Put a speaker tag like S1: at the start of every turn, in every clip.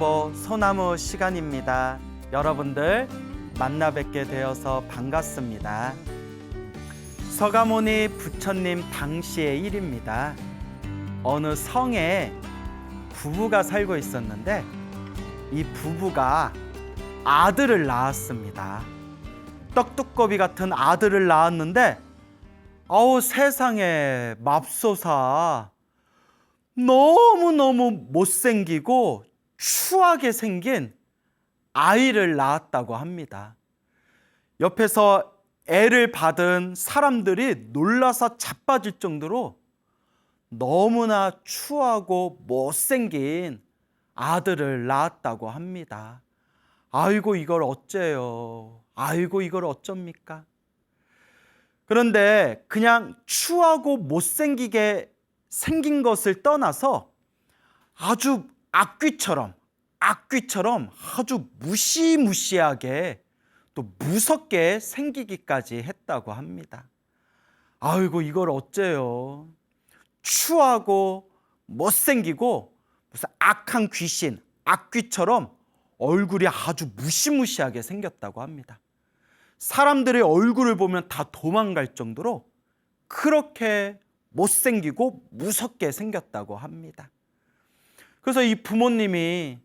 S1: 성보 소나무 시간입니다. 여러분들 만나 뵙게 되어서 반갑습니다. 서가모니 부처님 당시의 일입니다. 어느 성에 부부가 살고 있었는데 이 부부가 아들을 낳았습니다. 떡두꺼비 같은 아들을 낳았는데 세상에 맙소사 너무너무 못생기고 추하게 생긴 아이를 낳았다고 합니다. 옆에서 애를 받은 사람들이 놀라서 자빠질 정도로 너무나 추하고 못생긴 아들을 낳았다고 합니다. 아이고 이걸 어째요? 아이고 이걸 어쩝니까? 그런데 그냥 추하고 못생기게 생긴 것을 떠나서 아주 악귀처럼 아주 무시무시하게 또 무섭게 생기기까지 했다고 합니다. 아이고 이걸 어째요? 추하고 못생기고 무슨 악한 귀신, 악귀처럼 얼굴이 아주 무시무시하게 생겼다고 합니다. 사람들의 얼굴을 보면 다 도망갈 정도로 그렇게 못생기고 무섭게 생겼다고 합니다. 그래서 이 부모님이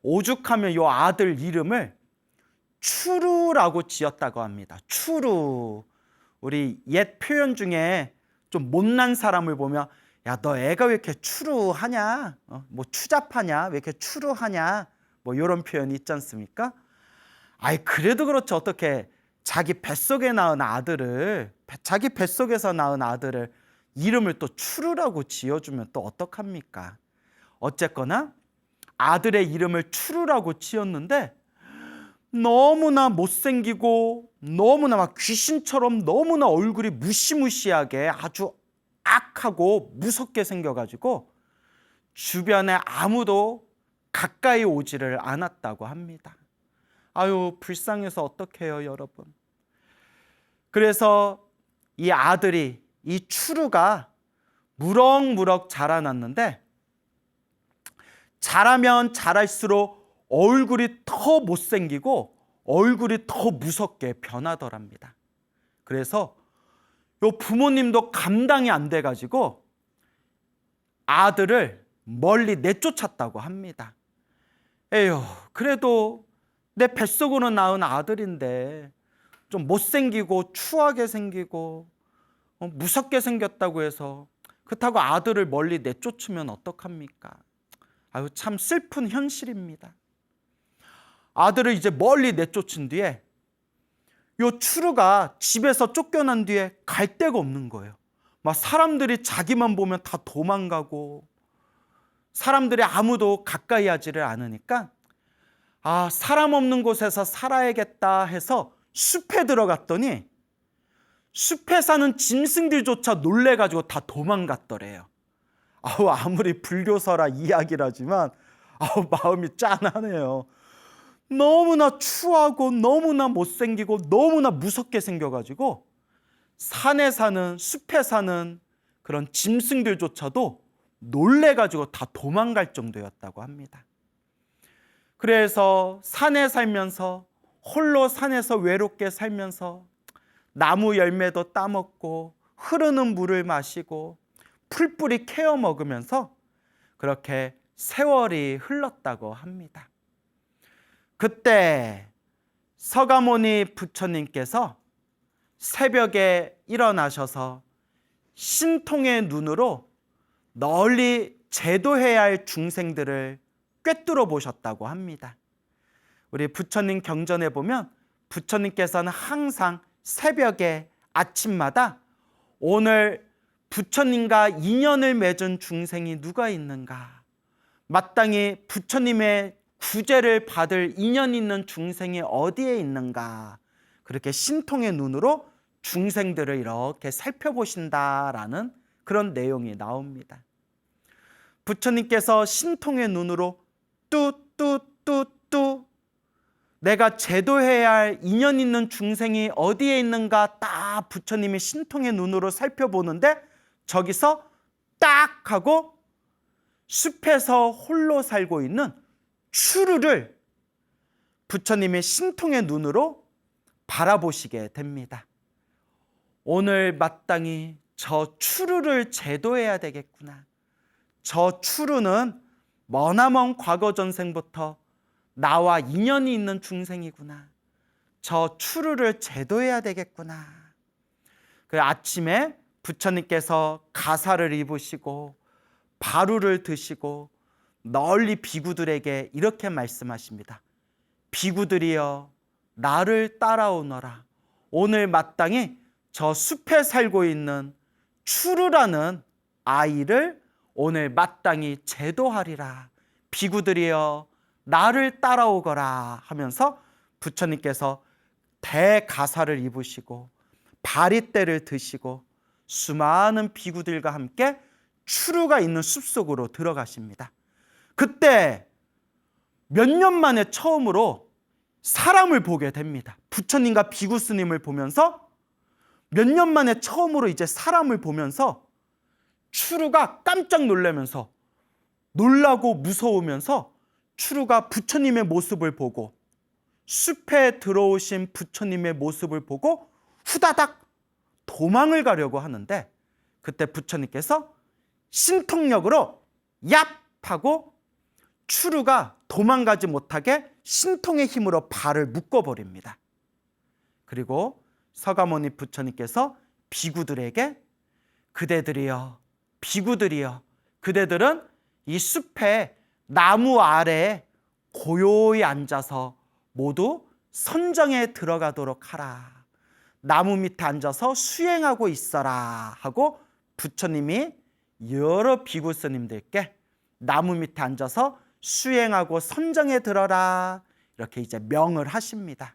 S1: 오죽하면 이 아들 이름을 추루라고 지었다고 합니다. 추루. 우리 옛 표현 중에 좀 못난 사람을 보면 야, 너 애가 왜 이렇게 추루하냐? 뭐 추잡하냐? 왜 이렇게 추루하냐? 뭐 이런 표현이 있지 않습니까? 그래도 그렇지 어떻게 자기 뱃속에 낳은 아들을, 자기 뱃속에서 낳은 아들을 이름을 또 추루라고 지어주면 또 어떡합니까? 어쨌거나 아들의 이름을 추루라고 지었는데 너무나 못생기고 너무나 막 귀신처럼 너무나 얼굴이 무시무시하게 아주 악하고 무섭게 생겨가지고 주변에 아무도 가까이 오지를 않았다고 합니다. 아유 불쌍해서 어떡해요 여러분. 그래서 이 아들이, 이 추루가 무럭무럭 자라났는데 자라면 자랄수록 얼굴이 더 못생기고 얼굴이 더 무섭게 변하더랍니다. 그래서 요 부모님도 감당이 안 돼가지고 아들을 멀리 내쫓았다고 합니다. 에휴, 그래도 내 뱃속으로 낳은 아들인데 좀 못생기고 추하게 생기고 무섭게 생겼다고 해서 그렇다고 아들을 멀리 내쫓으면 어떡합니까? 아유 참 슬픈 현실입니다. 아들을 이제 멀리 내쫓은 뒤에 요 추루가 집에서 쫓겨난 뒤에 갈 데가 없는 거예요. 막 사람들이 자기만 보면 다 도망가고 사람들이 아무도 가까이 하지를 않으니까 사람 없는 곳에서 살아야겠다 해서 숲에 들어갔더니 숲에 사는 짐승들조차 놀래가지고 다 도망갔더래요. 아무리 불교서라 이야기라지만 마음이 짠하네요. 너무나 추하고 너무나 못생기고 너무나 무섭게 생겨가지고 산에 사는, 숲에 사는 그런 짐승들조차도 놀래가지고 다 도망갈 정도였다고 합니다. 그래서 산에 살면서 홀로 산에서 외롭게 살면서 나무 열매도 따먹고 흐르는 물을 마시고 풀뿌리 캐어 먹으면서 그렇게 세월이 흘렀다고 합니다. 그때 서가모니 부처님께서 새벽에 일어나셔서 신통의 눈으로 널리 제도해야 할 중생들을 꿰뚫어 보셨다고 합니다. 우리 부처님 경전에 보면 부처님께서는 항상 새벽에 아침마다 오늘 부처님과 인연을 맺은 중생이 누가 있는가, 마땅히 부처님의 구제를 받을 인연 있는 중생이 어디에 있는가, 그렇게 신통의 눈으로 중생들을 이렇게 살펴보신다라는 그런 내용이 나옵니다. 부처님께서 신통의 눈으로 뚜뚜뚜뚜 내가 제도해야 할 인연 있는 중생이 어디에 있는가 딱 부처님이 신통의 눈으로 살펴보는데 저기서 딱 하고 숲에서 홀로 살고 있는 추루를 부처님의 신통의 눈으로 바라보시게 됩니다. 오늘 마땅히 저 추루를 제도해야 되겠구나. 저 추루는 머나먼 과거 전생부터 나와 인연이 있는 중생이구나. 저 추루를 제도해야 되겠구나. 그 아침에 부처님께서 가사를 입으시고 바루를 드시고 널리 비구들에게 이렇게 말씀하십니다. 비구들이여 나를 따라오너라. 오늘 마땅히 저 숲에 살고 있는 추루라는 아이를 오늘 마땅히 제도하리라. 비구들이여 나를 따라오거라 하면서 부처님께서 대가사를 입으시고 바리떼를 드시고 수많은 비구들과 함께 추루가 있는 숲속으로 들어가십니다. 그때 몇 년 만에 처음으로 사람을 보게 됩니다. 부처님과 비구 스님을 보면서 몇 년 만에 처음으로 이제 사람을 보면서 추루가 깜짝 놀라면서 놀라고 무서우면서 추루가 부처님의 모습을 보고 숲에 들어오신 부처님의 모습을 보고 후다닥 도망을 가려고 하는데 그때 부처님께서 신통력으로 얍 하고 추루가 도망가지 못하게 신통의 힘으로 발을 묶어버립니다. 그리고 서가모니 부처님께서 비구들에게 그대들이여 비구들이여 그대들은 이 숲에 나무 아래에 고요히 앉아서 모두 선정에 들어가도록 하라. 나무 밑에 앉아서 수행하고 있어라 하고 부처님이 여러 비구 스님들께 나무 밑에 앉아서 수행하고 선정에 들어라 이렇게 이제 명을 하십니다.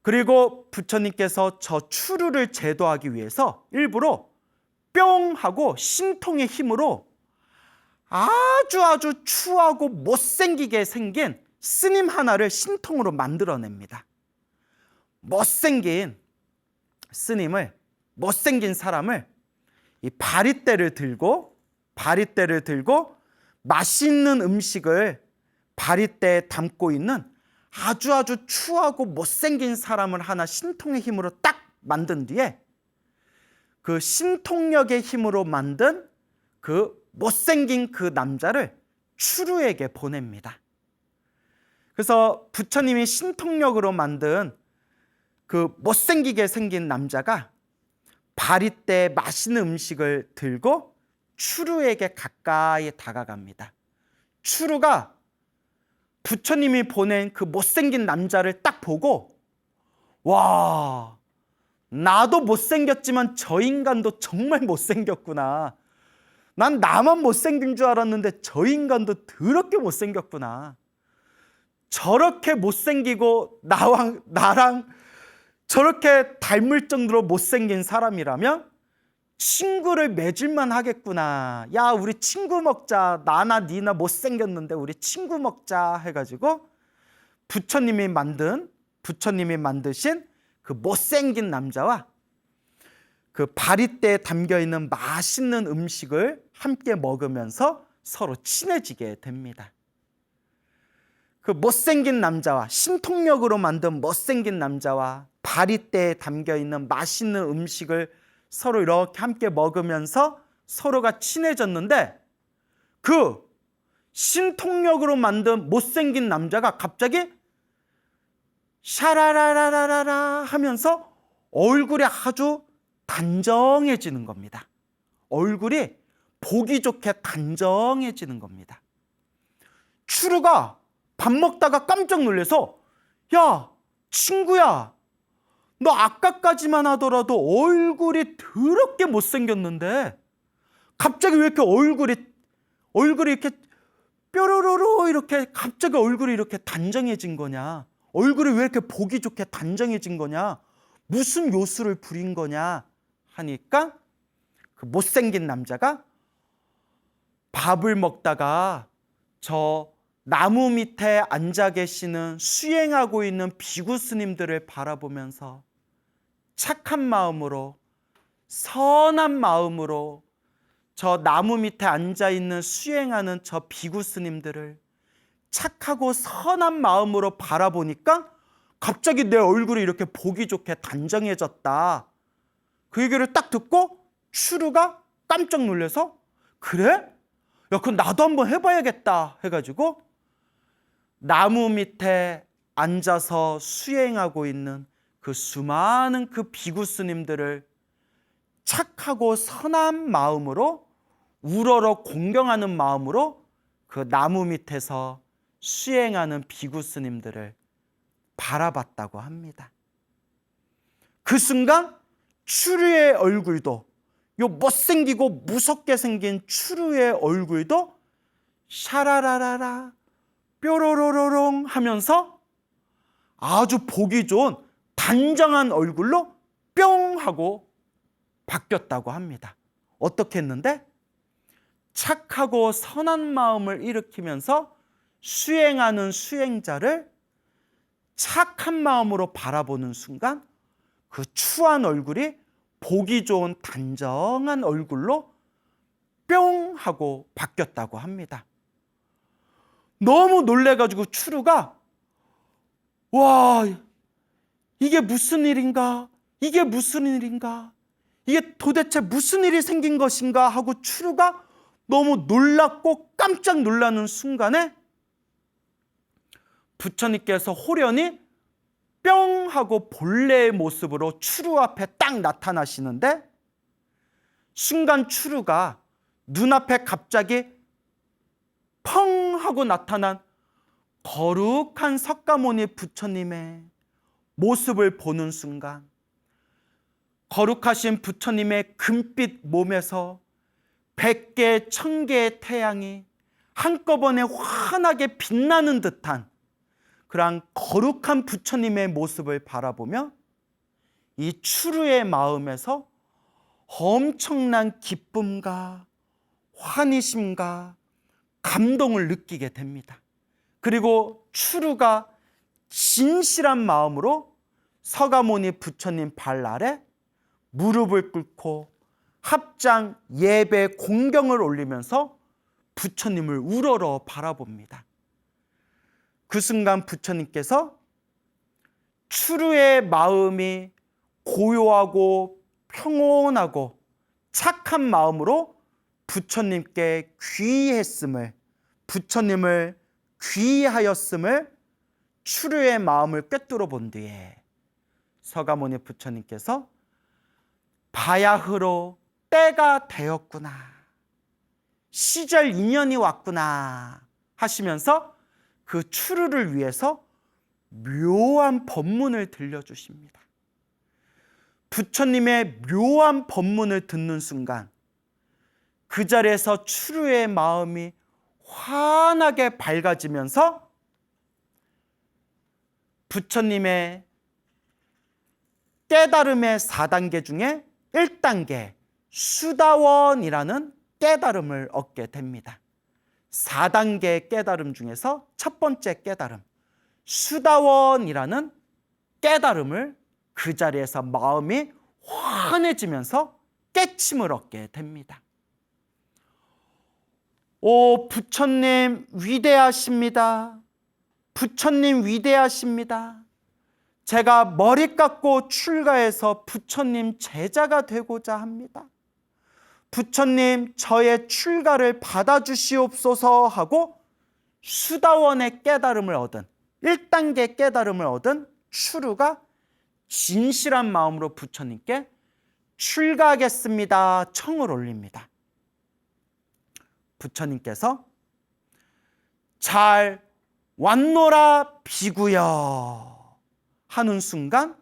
S1: 그리고 부처님께서 저 추루를 제도하기 위해서 일부러 뿅 하고 신통의 힘으로 아주 추하고 못생기게 생긴 스님 하나를 신통으로 만들어냅니다. 못생긴 스님을, 못생긴 사람을 이 바리떼를 들고 맛있는 음식을 바리떼에 담고 있는 아주 추하고 못생긴 사람을 하나 신통의 힘으로 딱 만든 뒤에 그 신통력의 힘으로 만든 그 못생긴 그 남자를 추루에게 보냅니다. 그래서 부처님이 신통력으로 만든 그 못생기게 생긴 남자가 바리떼 맛있는 음식을 들고 추루에게 가까이 다가갑니다. 추루가 부처님이 보낸 그 못생긴 남자를 딱 보고 와, 나도 못생겼지만 저 인간도 정말 못생겼구나. 난 나만 못생긴 줄 알았는데 저 인간도 더럽게 못생겼구나. 저렇게 못생기고 나랑 저렇게 닮을 정도로 못생긴 사람이라면 친구를 맺을만 하겠구나. 야, 우리 친구 먹자. 나나 니나 못생겼는데 우리 친구 먹자 해가지고 부처님이 만드신 그 못생긴 남자와 그 바리떼에 담겨있는 맛있는 음식을 함께 먹으면서 서로 친해지게 됩니다. 그 못생긴 남자와 신통력으로 만든 못생긴 남자와 바리떼에 담겨있는 맛있는 음식을 서로 이렇게 함께 먹으면서 서로가 친해졌는데 그 신통력으로 만든 못생긴 남자가 갑자기 샤라라라라라 하면서 얼굴이 아주 단정해지는 겁니다. 얼굴이 보기 좋게 단정해지는 겁니다. 추루가 밥 먹다가 깜짝 놀라서 야, 친구야, 너 아까까지만 하더라도 얼굴이 더럽게 못생겼는데 갑자기 왜 이렇게 얼굴이 이렇게 뾰로로로 이렇게 갑자기 얼굴이 이렇게 단정해진 거냐? 얼굴이 왜 이렇게 보기 좋게 단정해진 거냐? 무슨 요술을 부린 거냐? 하니까 그 못생긴 남자가 밥을 먹다가 저 나무 밑에 앉아 계시는 수행하고 있는 비구 스님들을 바라보면서 착한 마음으로 선한 마음으로 저 나무 밑에 앉아 있는 수행하는 저 비구 스님들을 착하고 선한 마음으로 바라보니까 갑자기 내 얼굴이 이렇게 보기 좋게 단정해졌다. 그 얘기를 딱 듣고 추루가 깜짝 놀라서 그래? 야, 그럼 나도 한번 해봐야겠다 해가지고 나무 밑에 앉아서 수행하고 있는 그 수많은 그 비구 스님들을 착하고 선한 마음으로 우러러 공경하는 마음으로 그 나무 밑에서 수행하는 비구 스님들을 바라봤다고 합니다. 그 순간 추루의 얼굴도, 요 못생기고 무섭게 생긴 추루의 얼굴도 샤라라라라 뾰로로로롱 하면서 아주 보기 좋은 단정한 얼굴로 뿅 하고 바뀌었다고 합니다. 어떻게 했는데? 착하고 선한 마음을 일으키면서 수행하는 수행자를 착한 마음으로 바라보는 순간 그 추한 얼굴이 보기 좋은 단정한 얼굴로 뿅 하고 바뀌었다고 합니다. 너무 놀래가지고 추루가 와, 이게 무슨 일인가? 이게 무슨 일인가? 이게 도대체 무슨 일이 생긴 것인가? 하고 추루가 너무 놀랍고 깜짝 놀라는 순간에 부처님께서 호련히 뿅 하고 본래의 모습으로 추루 앞에 딱 나타나시는데 순간 추루가 눈앞에 갑자기 펑 하고 나타난 거룩한 석가모니 부처님의 모습을 보는 순간 거룩하신 부처님의 금빛 몸에서 100개, 1000개의 태양이 한꺼번에 환하게 빛나는 듯한 그러한 거룩한 부처님의 모습을 바라보며 이 추루의 마음에서 엄청난 기쁨과 환희심과 감동을 느끼게 됩니다. 그리고 추루가 진실한 마음으로 서가모니 부처님 발 아래 무릎을 꿇고 합장 예배 공경을 올리면서 부처님을 우러러 바라봅니다. 그 순간 부처님께서 추루의 마음이 고요하고 평온하고 착한 마음으로 부처님께 귀의했음을, 부처님을 귀의하였음을 추루의 마음을 꿰뚫어 본 뒤에 서가모니 부처님께서 바야흐로 때가 되었구나, 시절 인연이 왔구나 하시면서 그 추루를 위해서 묘한 법문을 들려주십니다. 부처님의 묘한 법문을 듣는 순간 그 자리에서 추루의 마음이 환하게 밝아지면서 부처님의 깨달음의 4단계 중에 1단계 수다원이라는 깨달음을 얻게 됩니다. 4단계 깨달음 중에서 첫 번째 깨달음 수다원이라는 깨달음을 그 자리에서 마음이 환해지면서 깨침을 얻게 됩니다. 오, 부처님 위대하십니다. 부처님 위대하십니다. 제가 머리 깎고 출가해서 부처님 제자가 되고자 합니다. 부처님 저의 출가를 받아주시옵소서 하고 수다원의 깨달음을 얻은 1단계 깨달음을 얻은 추루가 진실한 마음으로 부처님께 출가하겠습니다 청을 올립니다. 부처님께서 잘 왔노라 비구여 하는 순간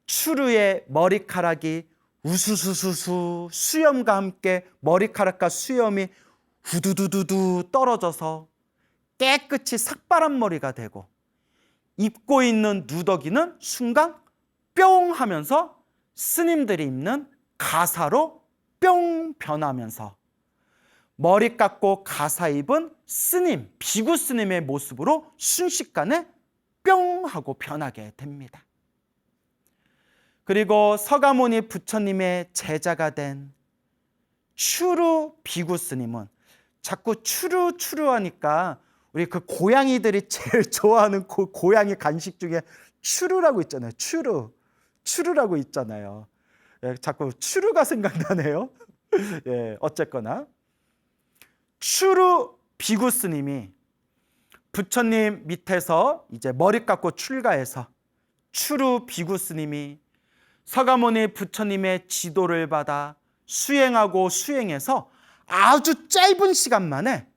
S1: 추루의 머리카락이 우수수수수 수염과 함께 머리카락과 수염이 후두두두두 떨어져서 깨끗이 삭바람머리가 되고 입고 있는 누더기는 순간 뿅 하면서 스님들이 입는 가사로 뿅 변하면서 머리 깎고 가사 입은 스님, 비구 스님의 모습으로 순식간에 뿅 하고 변하게 됩니다. 그리고 서가모니 부처님의 제자가 된 추루 비구 스님은 자꾸 추루 하니까 우리 그 고양이들이 제일 좋아하는 고양이 간식 중에 추루라고 있잖아요. 추루라고 있잖아요. 예, 자꾸 추루가 생각나네요. 예, 어쨌거나 추루 비구스님이 부처님 밑에서 이제 머리 깎고 출가해서 추루 비구스님이 서가모니 부처님의 지도를 받아 수행해서 아주 짧은 시간 만에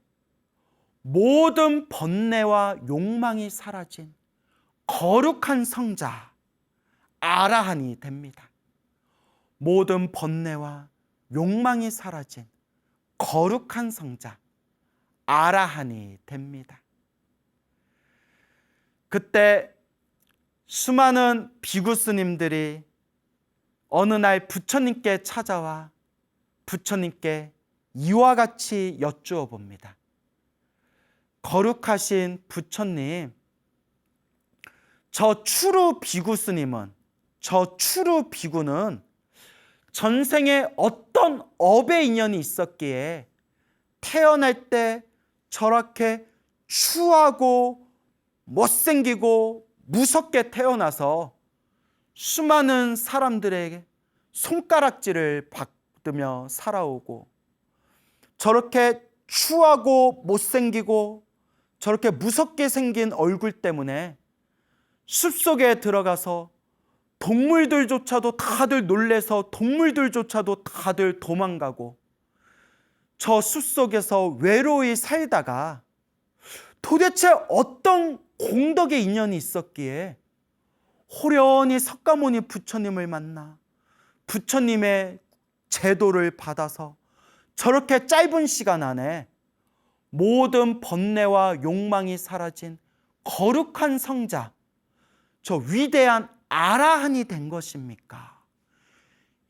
S1: 모든 번뇌와 욕망이 사라진 거룩한 성자 아라한이 됩니다. 모든 번뇌와 욕망이 사라진 거룩한 성자 아라한이 됩니다. 그때 수많은 비구스님들이 어느 날 부처님께 찾아와 부처님께 이와 같이 여쭈어 봅니다. 거룩하신 부처님, 저 추루 비구는 전생에 어떤 업의 인연이 있었기에 태어날 때 저렇게 추하고 못생기고 무섭게 태어나서 수많은 사람들에게 손가락질을 받으며 살아오고 저렇게 추하고 못생기고 저렇게 무섭게 생긴 얼굴 때문에 숲속에 들어가서 동물들조차도 다들 놀래서 동물들조차도 다들 도망가고 저 숲속에서 외로이 살다가 도대체 어떤 공덕의 인연이 있었기에 호련히 석가모니 부처님을 만나 부처님의 제도를 받아서 저렇게 짧은 시간 안에 모든 번뇌와 욕망이 사라진 거룩한 성자, 저 위대한 아라한이 된 것입니까?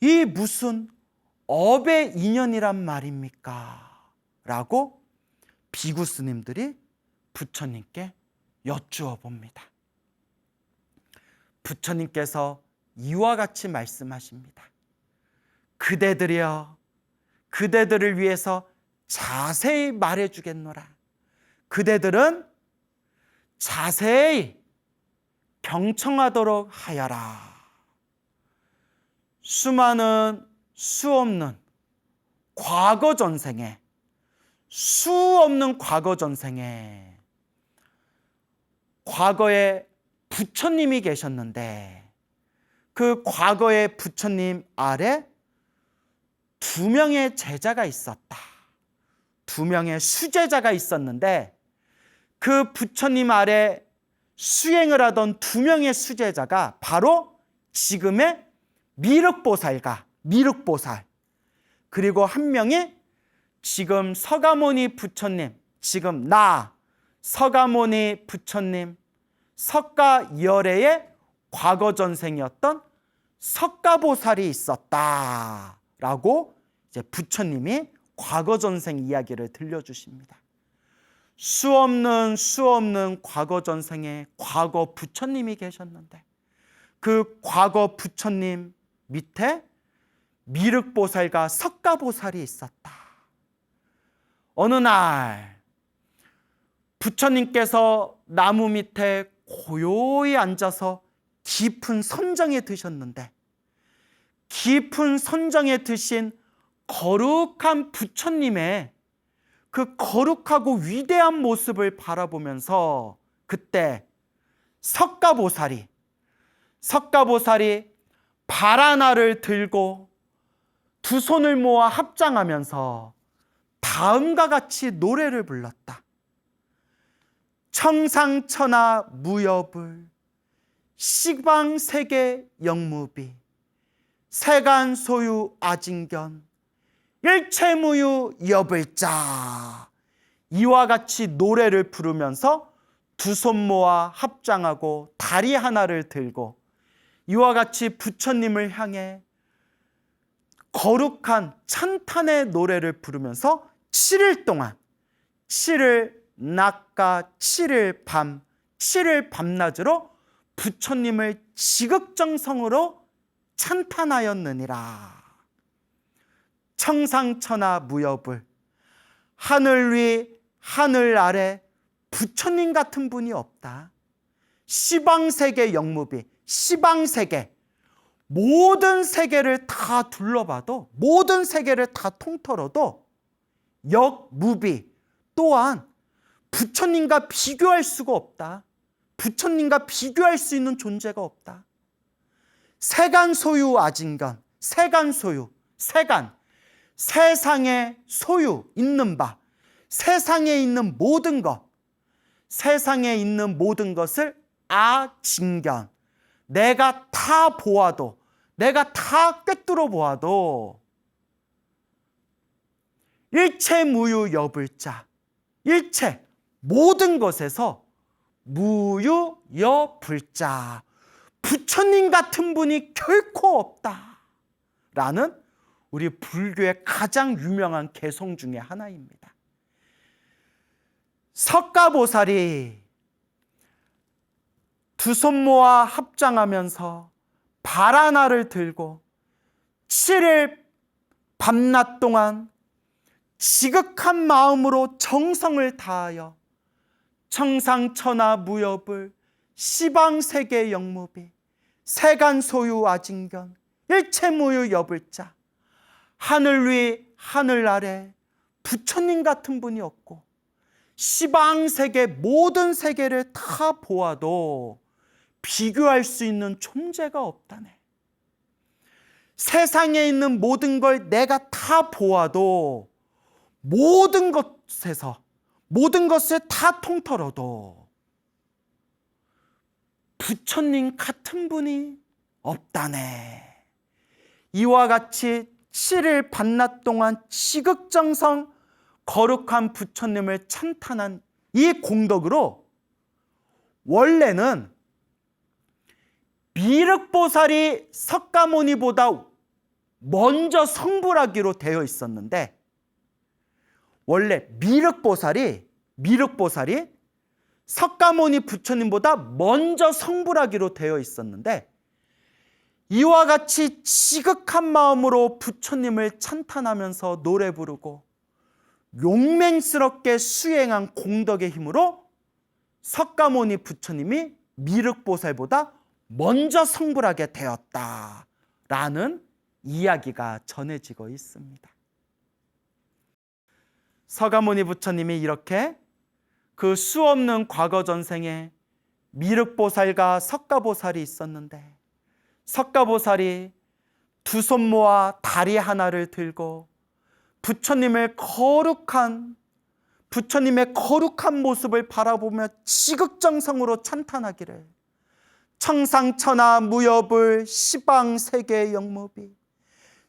S1: 이 무슨 업의 인연이란 말입니까? 라고 비구스님들이 부처님께 여쭈어 봅니다. 부처님께서 이와 같이 말씀하십니다. 그대들이여, 그대들을 위해서 자세히 말해주겠노라. 그대들은 자세히 경청하도록 하여라. 수많은 수없는 과거 전생에 과거에 부처님이 계셨는데 그 과거의 부처님 아래 두 명의 제자가 있었다. 두 명의 수제자가 있었는데 그 부처님 아래 수행을 하던 두 명의 수제자가 바로 지금의 미륵보살 그리고 한 명이 지금 서가모니 부처님, 지금 서가모니 부처님 석가열애의 과거 전생이었던 석가보살이 있었다라고 이제 부처님이 과거 전생 이야기를 들려주십니다. 수없는 과거 전생에 과거 부처님이 계셨는데 그 과거 부처님 밑에 미륵보살과 석가보살이 있었다. 어느 날 부처님께서 나무 밑에 고요히 앉아서 깊은 선정에 드셨는데 깊은 선정에 드신 거룩한 부처님의 그 거룩하고 위대한 모습을 바라보면서 그때 석가보살이 발 하나를 들고 두 손을 모아 합장하면서 다음과 같이 노래를 불렀다. 청상천하 무여불 시방세계 영무비 세간 소유 아진견 일체무유 여불자. 이와 같이 노래를 부르면서 두 손 모아 합장하고 다리 하나를 들고 이와 같이 부처님을 향해 거룩한 찬탄의 노래를 부르면서 7일 동안 7일 낮과 7일 밤 7일 밤낮으로 부처님을 지극정성으로 찬탄하였느니라. 청상천하 무여불 하늘 위 하늘 아래 부처님 같은 분이 없다. 시방세계 영무비, 시방세계, 모든 세계를 다 둘러봐도, 모든 세계를 다 통틀어도 역무비, 또한 부처님과 비교할 수가 없다. 부처님과 비교할 수 있는 존재가 없다. 세간 소유 아진간, 세간 소유, 세간, 세상의 소유 있는 바, 세상에 있는 모든 것, 세상에 있는 모든 것을 아진견, 내가 다 보아도, 내가 다 꿰뚫어 보아도 일체 무유 여불자, 일체 모든 것에서 무유 여불자, 부처님 같은 분이 결코 없다 라는 우리 불교의 가장 유명한 개성 중에 하나입니다. 석가보살이 두 손 모아 합장하면서 발 하나를 들고 7일 밤낮 동안 지극한 마음으로 정성을 다하여 청상천하 무여불 시방세계 영무비 세간 소유 아진견 일체 무유 여불자, 하늘 위 하늘 아래 부처님 같은 분이 없고 시방세계 모든 세계를 다 보아도 비교할 수 있는 존재가 없다네. 세상에 있는 모든 걸 내가 다 보아도 모든 것에서 모든 것을 다 통틀어도 부처님 같은 분이 없다네. 이와 같이 7일 밤낮 동안 지극정성 거룩한 부처님을 찬탄한 이 공덕으로 원래는 미륵보살이 석가모니보다 먼저 성불하기로 되어 있었는데, 원래 미륵보살이 석가모니 부처님보다 먼저 성불하기로 되어 있었는데, 이와 같이 지극한 마음으로 부처님을 찬탄하면서 노래 부르고 용맹스럽게 수행한 공덕의 힘으로 석가모니 부처님이 미륵보살보다 먼저 성불하게 되었다라는 이야기가 전해지고 있습니다. 석가모니 부처님이 이렇게 그 수없는 과거 전생에 미륵보살과 석가보살이 있었는데, 석가보살이 두 손 모아 다리 하나를 들고 부처님의 거룩한 모습을 바라보며 지극정성으로 찬탄하기를 청상천하 무여불 시방세계 영무비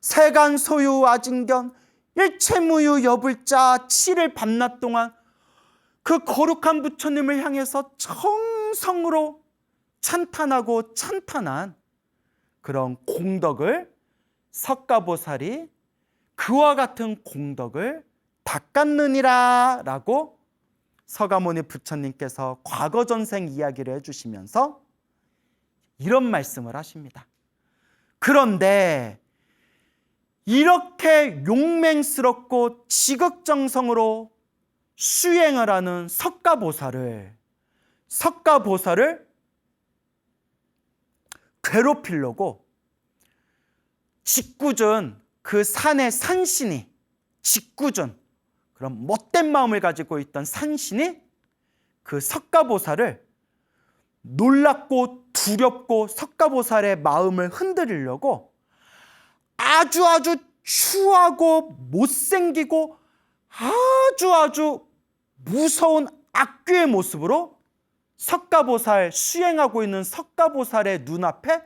S1: 세간 소유 아진견 일체 무유 여불자 7일 밤낮 동안 그 거룩한 부처님을 향해서 정성으로 찬탄하고 찬탄한 그런 공덕을 석가보살이 그와 같은 공덕을 닦았느니라 라고 석가모니 부처님께서 과거 전생 이야기를 해주시면서 이런 말씀을 하십니다. 그런데 이렇게 용맹스럽고 지극정성으로 수행을 하는 석가보살을 괴롭히려고 짓궂은 그 산의 산신이, 짓궂은 그런 못된 마음을 가지고 있던 산신이 그 석가보살을 놀랍고 두렵고 석가보살의 마음을 흔들려고 아주 추하고 못생기고 아주 무서운 악귀의 모습으로 석가보살, 수행하고 있는 석가보살의 눈앞에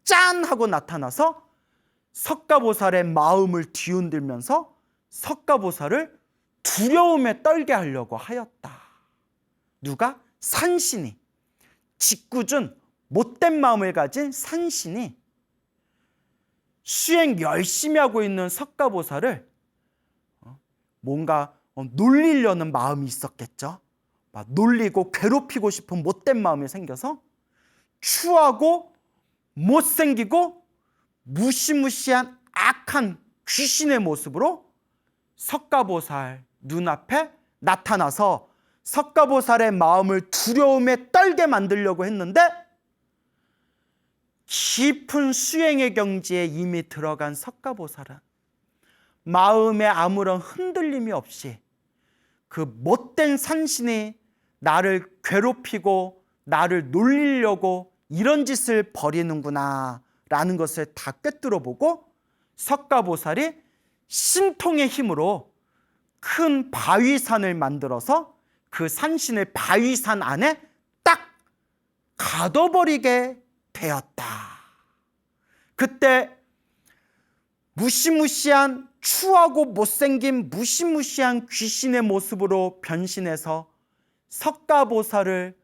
S1: 짠 하고 나타나서 석가보살의 마음을 뒤흔들면서 석가보살을 두려움에 떨게 하려고 하였다. 누가? 산신이, 짓궂은 못된 마음을 가진 산신이 수행 열심히 하고 있는 석가보살을 뭔가 놀리려는 마음이 있었겠죠. 막 놀리고 괴롭히고 싶은 못된 마음이 생겨서 추하고 못생기고 무시무시한 악한 귀신의 모습으로 석가보살 눈앞에 나타나서 석가보살의 마음을 두려움에 떨게 만들려고 했는데 깊은 수행의 경지에 이미 들어간 석가보살은 마음에 아무런 흔들림이 없이 그 못된 산신이 나를 괴롭히고 나를 놀리려고 이런 짓을 벌이는구나 라는 것을 다 꿰뚫어 보고 석가보살이 신통의 힘으로 큰 바위산을 만들어서 그 산신을 바위산 안에 딱 가둬버리게 되었다. 그때 무시무시한 추하고 못생긴 무시무시한 귀신의 모습으로 변신해서 석가보살을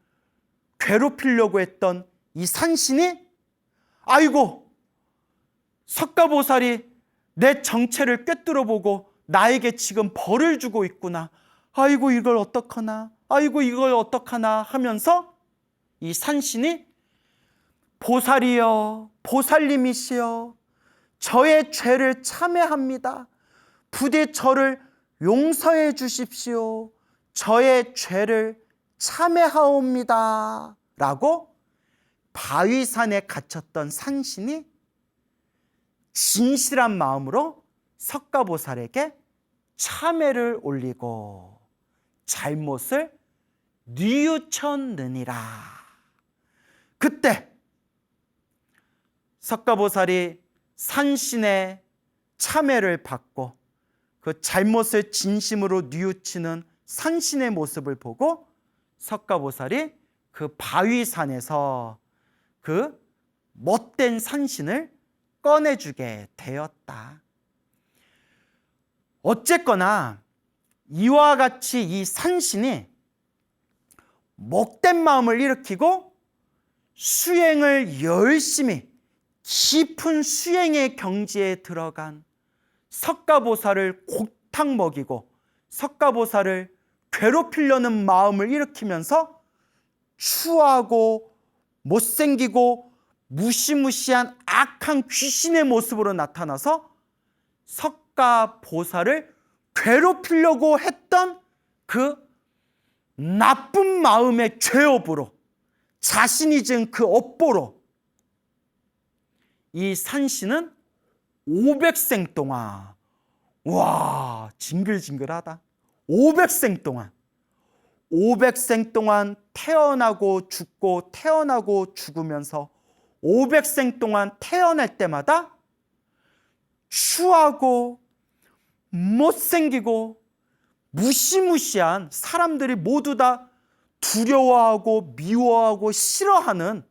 S1: 괴롭히려고 했던 이 산신이 아이고 석가보살이 내 정체를 꿰뚫어 보고 나에게 지금 벌을 주고 있구나. 아이고 이걸 어떡하나. 아이고 이걸 어떡하나 하면서 이 산신이 보살이여 보살님이시여 저의 죄를 참회합니다. 부디 저를 용서해 주십시오. 저의 죄를 참회하옵니다. 라고 바위산에 갇혔던 산신이 진실한 마음으로 석가보살에게 참회를 올리고 잘못을 뉘우쳤느니라. 그때 석가보살이 산신의 참회를 받고 그 잘못을 진심으로 뉘우치는 산신의 모습을 보고 석가보살이 그 바위산에서 그 못된 산신을 꺼내주게 되었다. 어쨌거나 이와 같이 이 산신이 못된 마음을 일으키고 수행을 열심히 깊은 수행의 경지에 들어간 석가보살을 골탕 먹이고 석가보살을 괴롭히려는 마음을 일으키면서 추하고 못생기고 무시무시한 악한 귀신의 모습으로 나타나서 석가보살을 괴롭히려고 했던 그 나쁜 마음의 죄업으로 자신이 지은 그 업보로 이 산신은 500생 동안 와 징글징글하다. 500생 동안 태어나고 죽고 태어나고 죽으면서 500생 동안 태어날 때마다 추하고 못생기고 무시무시한 사람들이 모두 다 두려워하고 미워하고 싫어하는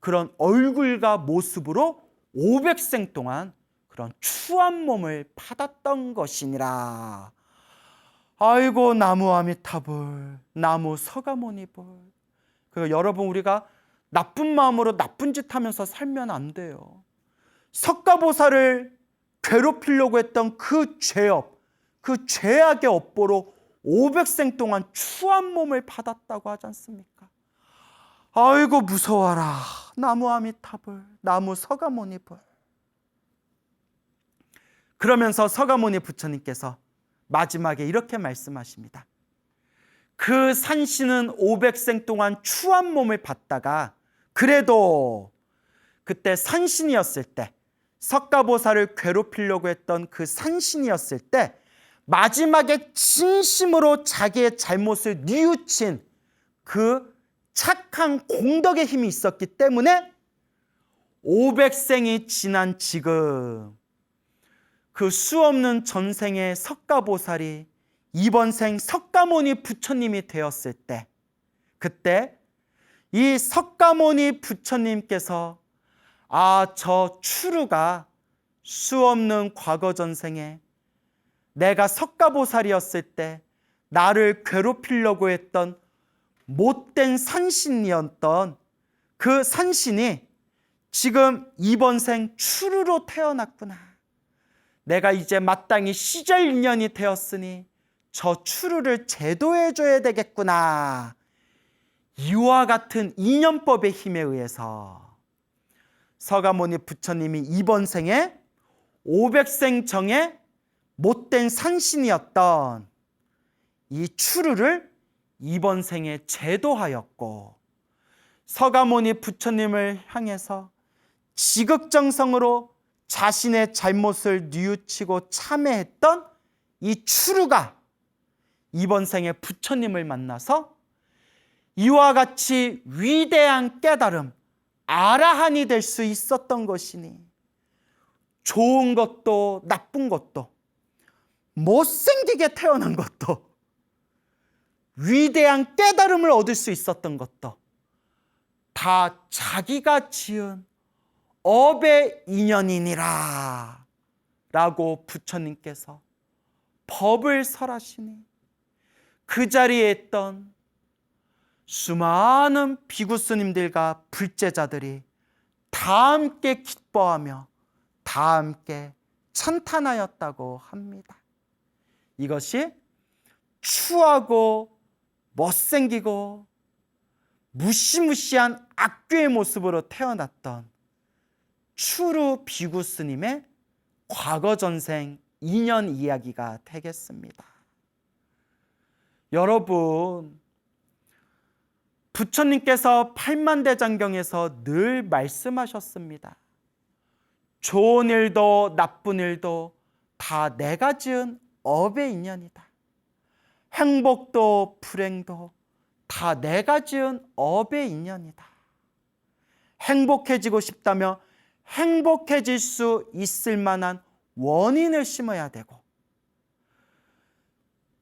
S1: 그런 얼굴과 모습으로 500생 동안 그런 추한 몸을 받았던 것이니라. 아이고 나무 아미타불, 나무 서가모니불. 여러분 우리가 나쁜 마음으로 나쁜 짓 하면서 살면 안 돼요. 석가보살을 괴롭히려고 했던 그 죄업, 그 죄악의 업보로 500생 동안 추한 몸을 받았다고 하지 않습니까? 아이고 무서워라. 나무 아미타불, 나무 서가모니불. 그러면서 서가모니 부처님께서 마지막에 이렇게 말씀하십니다. 그 산신은 500생 동안 추한 몸을 받다가 그래도 그때 산신이었을 때 석가보살을 괴롭히려고 했던 그 산신이었을 때 마지막에 진심으로 자기의 잘못을 뉘우친 그 착한 공덕의 힘이 있었기 때문에 500생이 지난 지금 그 수없는 전생의 석가보살이 이번 생 석가모니 부처님이 되었을 때 그때 이 석가모니 부처님께서 저 추루가 수없는 과거 전생에 내가 석가보살이었을 때 나를 괴롭히려고 했던 못된 산신이었던 그 산신이 지금 이번 생 추루로 태어났구나. 내가 이제 마땅히 시절 인연이 되었으니 저 추루를 제도해줘야 되겠구나. 이와 같은 인연법의 힘에 의해서 서가모니 부처님이 이번 생에 500생 정에 못된 산신이었던 이 추루를 이번 생에 제도하였고, 서가모니 부처님을 향해서 지극정성으로 자신의 잘못을 뉘우치고 참회했던 이 추루가 이번 생에 부처님을 만나서 이와 같이 위대한 깨달음, 아라한이 될 수 있었던 것이니, 좋은 것도 나쁜 것도, 못생기게 태어난 것도, 위대한 깨달음을 얻을 수 있었던 것도 다 자기가 지은 업의 인연이니라 라고 부처님께서 법을 설하시니, 그 자리에 있던 수많은 비구 스님들과 불제자들이 다 함께 기뻐하며 다 함께 찬탄하였다고 합니다. 이것이 추하고 못생기고 무시무시한 악귀의 모습으로 태어났던 추루 비구 스님의 과거 전생 인연 이야기가 되겠습니다. 여러분, 부처님께서 팔만대장경에서 늘 말씀하셨습니다. 좋은 일도 나쁜 일도 다 내가 지은 업의 인연이다. 행복도 불행도 다 내가 지은 업의 인연이다. 행복해지고 싶다면 행복해질 수 있을 만한 원인을 심어야 되고,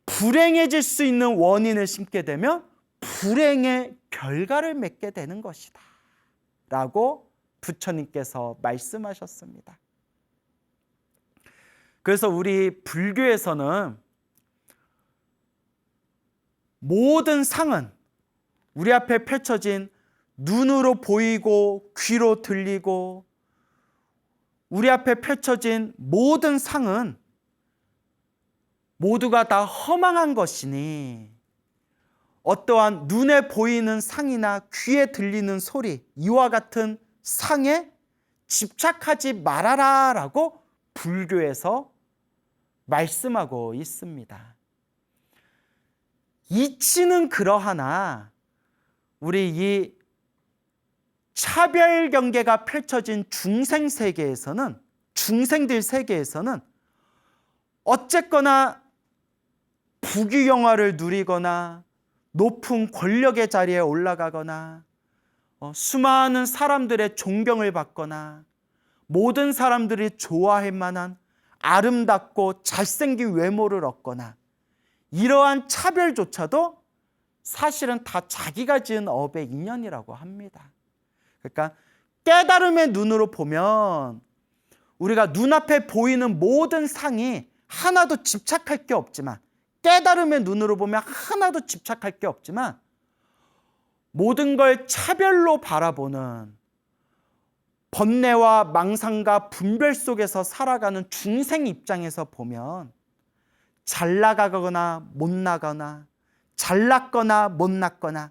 S1: 불행해질 수 있는 원인을 심게 되면 불행의 결과를 맺게 되는 것이다 라고 부처님께서 말씀하셨습니다. 그래서 우리 불교에서는 모든 상은, 우리 앞에 펼쳐진 눈으로 보이고 귀로 들리고 우리 앞에 펼쳐진 모든 상은 모두가 다 허망한 것이니, 어떠한 눈에 보이는 상이나 귀에 들리는 소리, 이와 같은 상에 집착하지 말아라 라고 불교에서 말씀하고 있습니다. 이치는 그러하나 우리 이 차별 경계가 펼쳐진 중생 세계에서는, 중생들 세계에서는 어쨌거나 부귀영화를 누리거나 높은 권력의 자리에 올라가거나 수많은 사람들의 존경을 받거나 모든 사람들이 좋아할 만한 아름답고 잘생긴 외모를 얻거나, 이러한 차별조차도 사실은 다 자기가 지은 업의 인연이라고 합니다. 그러니까 깨달음의 눈으로 보면 우리가 눈앞에 보이는 모든 상이 하나도 집착할 게 없지만, 깨달음의 눈으로 보면 하나도 집착할 게 없지만, 모든 걸 차별로 바라보는, 번뇌와 망상과 분별 속에서 살아가는 중생 입장에서 보면 잘 나가거나 못 나거나, 잘났거나 못났거나,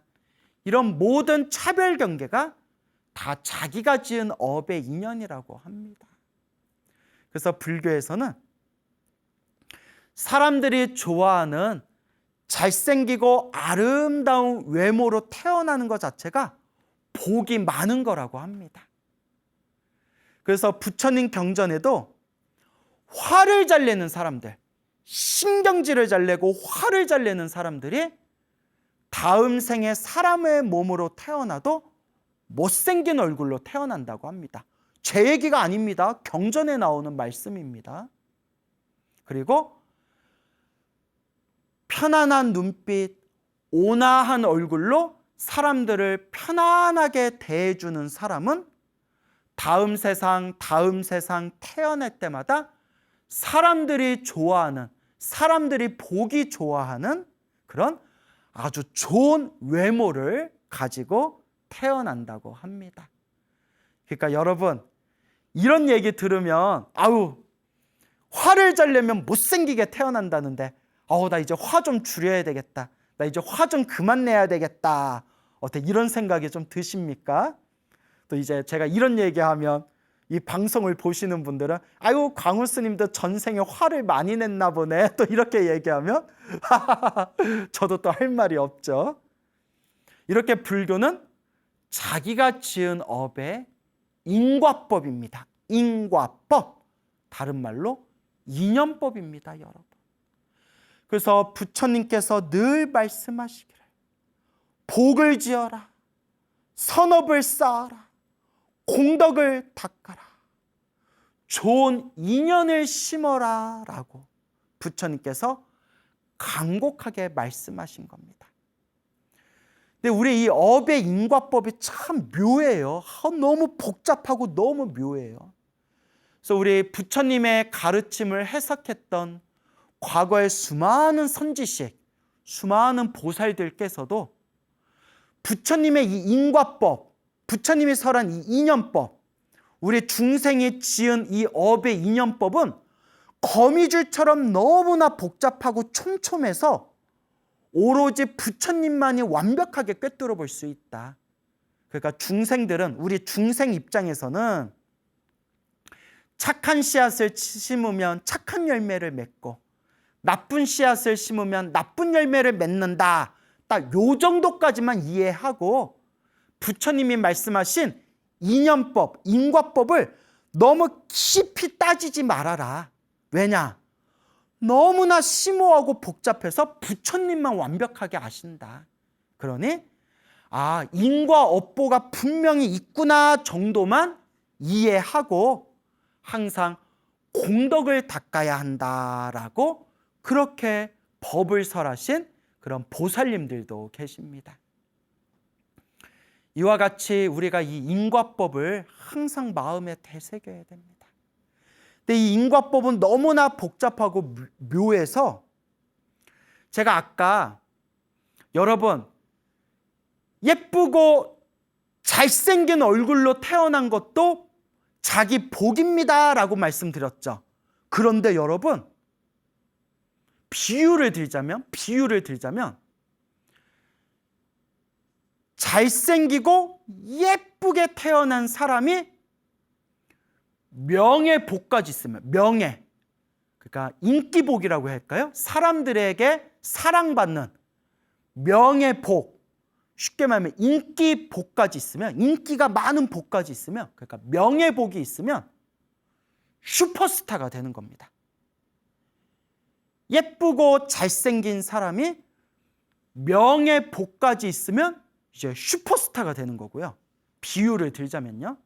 S1: 이런 모든 차별 경계가 다 자기가 지은 업의 인연이라고 합니다. 그래서 불교에서는 사람들이 좋아하는 잘생기고 아름다운 외모로 태어나는 것 자체가 복이 많은 거라고 합니다. 그래서 부처님 경전에도 화를 잘 내는 사람들, 신경질을 잘 내고 화를 잘 내는 사람들이 다음 생에 사람의 몸으로 태어나도 못생긴 얼굴로 태어난다고 합니다. 제 얘기가 아닙니다. 경전에 나오는 말씀입니다. 그리고 편안한 눈빛, 온화한 얼굴로 사람들을 편안하게 대해주는 사람은 다음 세상 태어날 때마다 사람들이 좋아하는, 사람들이 보기 좋아하는 그런 아주 좋은 외모를 가지고 태어난다고 합니다. 그러니까 여러분, 이런 얘기 들으면 화를 잘 내면 못생기게 태어난다는데 나 이제 화 좀 줄여야 되겠다, 나 이제 화 좀 그만 내야 되겠다, 어때 이런 생각이 좀 드십니까? 또 이제 제가 이런 얘기하면 이 방송을 보시는 분들은 아유, 광우 스님도 전생에 화를 많이 냈나 보네, 또 이렇게 얘기하면 저도 또 할 말이 없죠. 이렇게 불교는 자기가 지은 업의 인과법입니다. 인과법, 다른 말로 인연법입니다, 여러분. 그래서 부처님께서 늘 말씀하시기를 복을 지어라, 선업을 쌓아라, 공덕을 닦아라, 좋은 인연을 심어라 라고 부처님께서 간곡하게 말씀하신 겁니다. 근데 우리 이 업의 인과법이 참 묘해요. 너무 복잡하고 너무 묘해요. 그래서 우리 부처님의 가르침을 해석했던 과거의 수많은 선지식, 수많은 보살들께서도 부처님의 이 인과법, 부처님이 설한 이 인연법, 우리 중생이 지은 이 업의 인연법은 거미줄처럼 너무나 복잡하고 촘촘해서 오로지 부처님만이 완벽하게 꿰뚫어 볼 수 있다. 그러니까 중생들은, 우리 중생 입장에서는 착한 씨앗을 심으면 착한 열매를 맺고 나쁜 씨앗을 심으면 나쁜 열매를 맺는다. 딱 요 정도까지만 이해하고 부처님이 말씀하신 인연법, 인과법을 너무 깊이 따지지 말아라. 왜냐? 너무나 심오하고 복잡해서 부처님만 완벽하게 아신다. 그러니 인과 업보가 분명히 있구나 정도만 이해하고 항상 공덕을 닦아야 한다라고 그렇게 법을 설하신 그런 보살님들도 계십니다. 이와 같이 우리가 이 인과법을 항상 마음에 되새겨야 됩니다. 근데 이 인과법은 너무나 복잡하고 묘해서 제가 아까 여러분 예쁘고 잘생긴 얼굴로 태어난 것도 자기 복입니다 라고 말씀드렸죠. 그런데 여러분 비유를 들자면 잘생기고 예쁘게 태어난 사람이 명예복까지 있으면, 명예, 그러니까 인기복이라고 할까요? 사람들에게 사랑받는 명예복, 쉽게 말하면 인기복까지 있으면, 인기가 많은 복까지 있으면, 그러니까 명예복이 있으면 슈퍼스타가 되는 겁니다. 예쁘고 잘생긴 사람이 명예복까지 있으면 이제 슈퍼스타가 되는 거고요. 비유를 들자면요,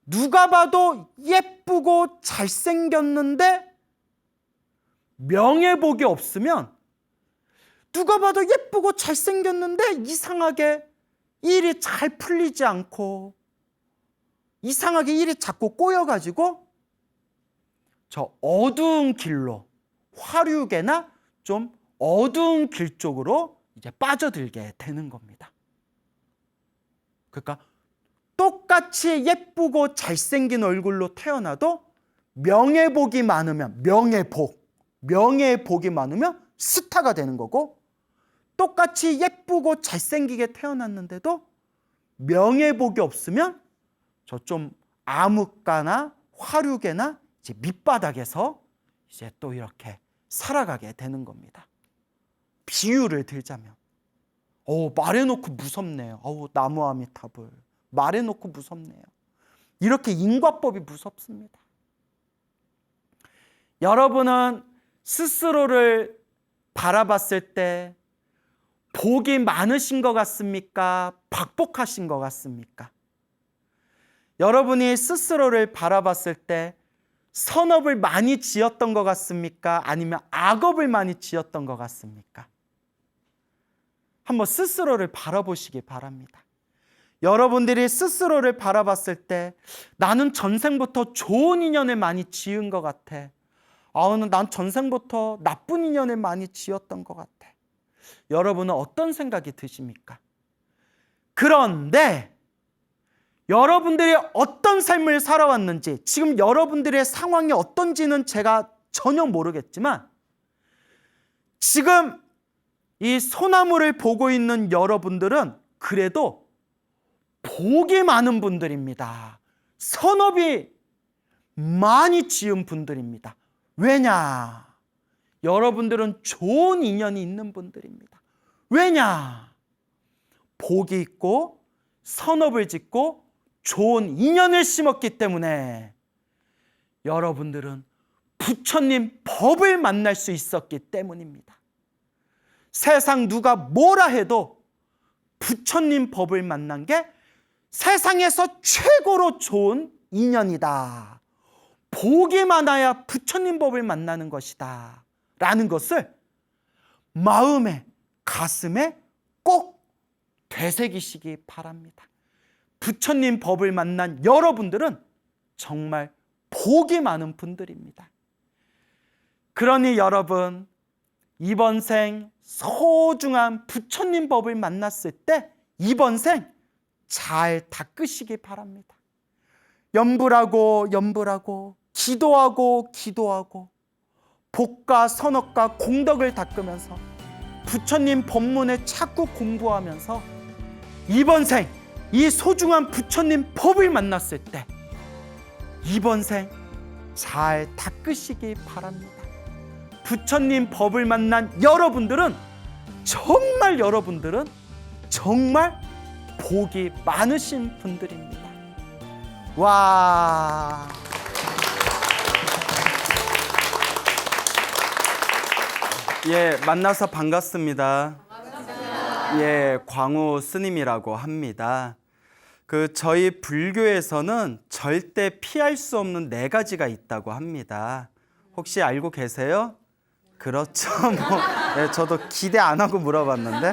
S1: 누가 봐도 예쁘고 잘생겼는데 명예복이 없으면, 누가 봐도 예쁘고 잘생겼는데 이상하게 일이 잘 풀리지 않고 이상하게 일이 자꾸 꼬여가지고 저 어두운 길로, 화류계나 좀 어두운 길 쪽으로 이제 빠져들게 되는 겁니다. 그러니까 똑같이 예쁘고 잘생긴 얼굴로 태어나도 명예복이 많으면, 명예복이 많으면 스타가 되는 거고, 똑같이 예쁘고 잘생기게 태어났는데도 명예복이 없으면 저 좀 암흑가나 화류계나 이제 밑바닥에서 이제 또 이렇게 살아가게 되는 겁니다. 비유를 들자면, 말해놓고 무섭네요. 나무아미타불, 말해놓고 무섭네요. 이렇게 인과법이 무섭습니다. 여러분은 스스로를 바라봤을 때 복이 많으신 것 같습니까? 박복하신 것 같습니까? 여러분이 스스로를 바라봤을 때 선업을 많이 지었던 것 같습니까? 아니면 악업을 많이 지었던 것 같습니까? 한번 스스로를 바라보시기 바랍니다. 여러분들이 스스로를 바라봤을 때 나는 전생부터 좋은 인연을 많이 지은 것 같아. 난 전생부터 나쁜 인연을 많이 지었던 것 같아. 여러분은 어떤 생각이 드십니까? 그런데 여러분들이 어떤 삶을 살아왔는지, 지금 여러분들의 상황이 어떤지는 제가 전혀 모르겠지만 지금 이 소나무를 보고 있는 여러분들은 그래도 복이 많은 분들입니다. 선업이 많이 지은 분들입니다. 왜냐? 여러분들은 좋은 인연이 있는 분들입니다. 왜냐? 복이 있고 선업을 짓고 좋은 인연을 심었기 때문에 여러분들은 부처님 법을 만날 수 있었기 때문입니다. 세상 누가 뭐라 해도 부처님 법을 만난 게 세상에서 최고로 좋은 인연이다. 복이 많아야 부처님 법을 만나는 것이다. 라는 것을 마음에, 가슴에 꼭 되새기시기 바랍니다. 부처님 법을 만난 여러분들은 정말 복이 많은 분들입니다. 그러니 여러분, 이번 생 소중한 부처님 법을 만났을 때 이번 생 잘 닦으시기 바랍니다. 염불하고 기도하고 복과 선업과 공덕을 닦으면서 부처님 법문을 자꾸 공부하면서 이번 생 이 소중한 부처님 법을 만났을 때 이번 생 잘 닦으시기 바랍니다. 부처님 법을 만난 여러분들은 정말 복이 많으신 분들입니다. 와. 예, 만나서 반갑습니다. 예, 광우 스님이라고 합니다. 저희 불교에서는 절대 피할 수 없는 4가지가 있다고 합니다. 혹시 알고 계세요? 그렇죠. 네, 저도 기대 안 하고 물어봤는데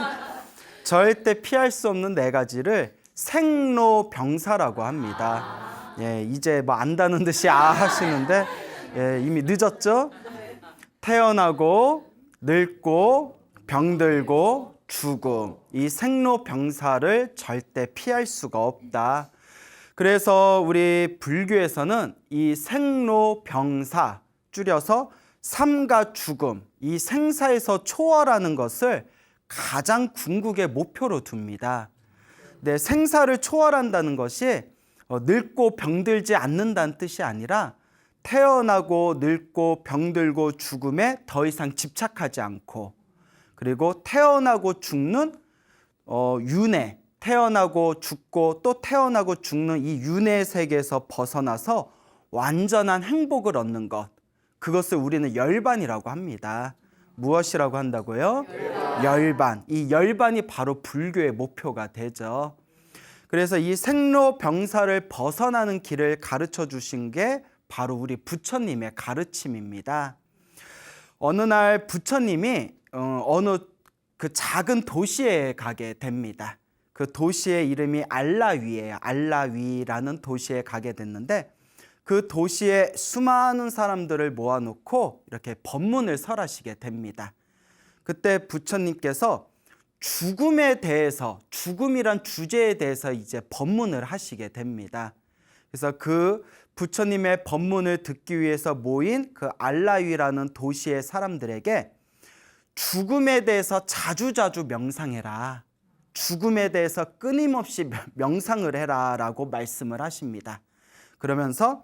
S1: 절대 피할 수 없는 4가지를 생로병사라고 합니다. 예, 이제 뭐 안다는 듯이 하시는데 예, 이미 늦었죠? 태어나고 늙고 병들고 죽음, 이 생로병사를 절대 피할 수가 없다. 그래서 우리 불교에서는 이 생로병사, 줄여서 삶과 죽음, 이 생사에서 초월하는 것을 가장 궁극의 목표로 둡니다. 네, 생사를 초월한다는 것이 늙고 병들지 않는다는 뜻이 아니라 태어나고 늙고 병들고 죽음에 더 이상 집착하지 않고, 그리고 태어나고 죽는 윤회, 태어나고 죽고 또 태어나고 죽는 이 윤회의 세계에서 벗어나서 완전한 행복을 얻는 것, 그것을 우리는 열반이라고 합니다. 무엇이라고 한다고요? 열반. 이 열반이 바로 불교의 목표가 되죠. 그래서 이 생로병사를 벗어나는 길을 가르쳐 주신 게 바로 우리 부처님의 가르침입니다. 어느 날 부처님이 어느 그 작은 도시에 가게 됩니다. 그 도시의 이름이 알라위예요. 알라위라는 도시에 가게 됐는데 그 도시에 수많은 사람들을 모아놓고 이렇게 법문을 설하시게 됩니다. 그때 부처님께서 죽음에 대해서, 죽음이란 주제에 대해서 이제 법문을 하시게 됩니다. 그래서 그 부처님의 법문을 듣기 위해서 모인 그 알라위라는 도시의 사람들에게 죽음에 대해서 자주자주 명상해라, 죽음에 대해서 끊임없이 명상을 해라 라고 말씀을 하십니다. 그러면서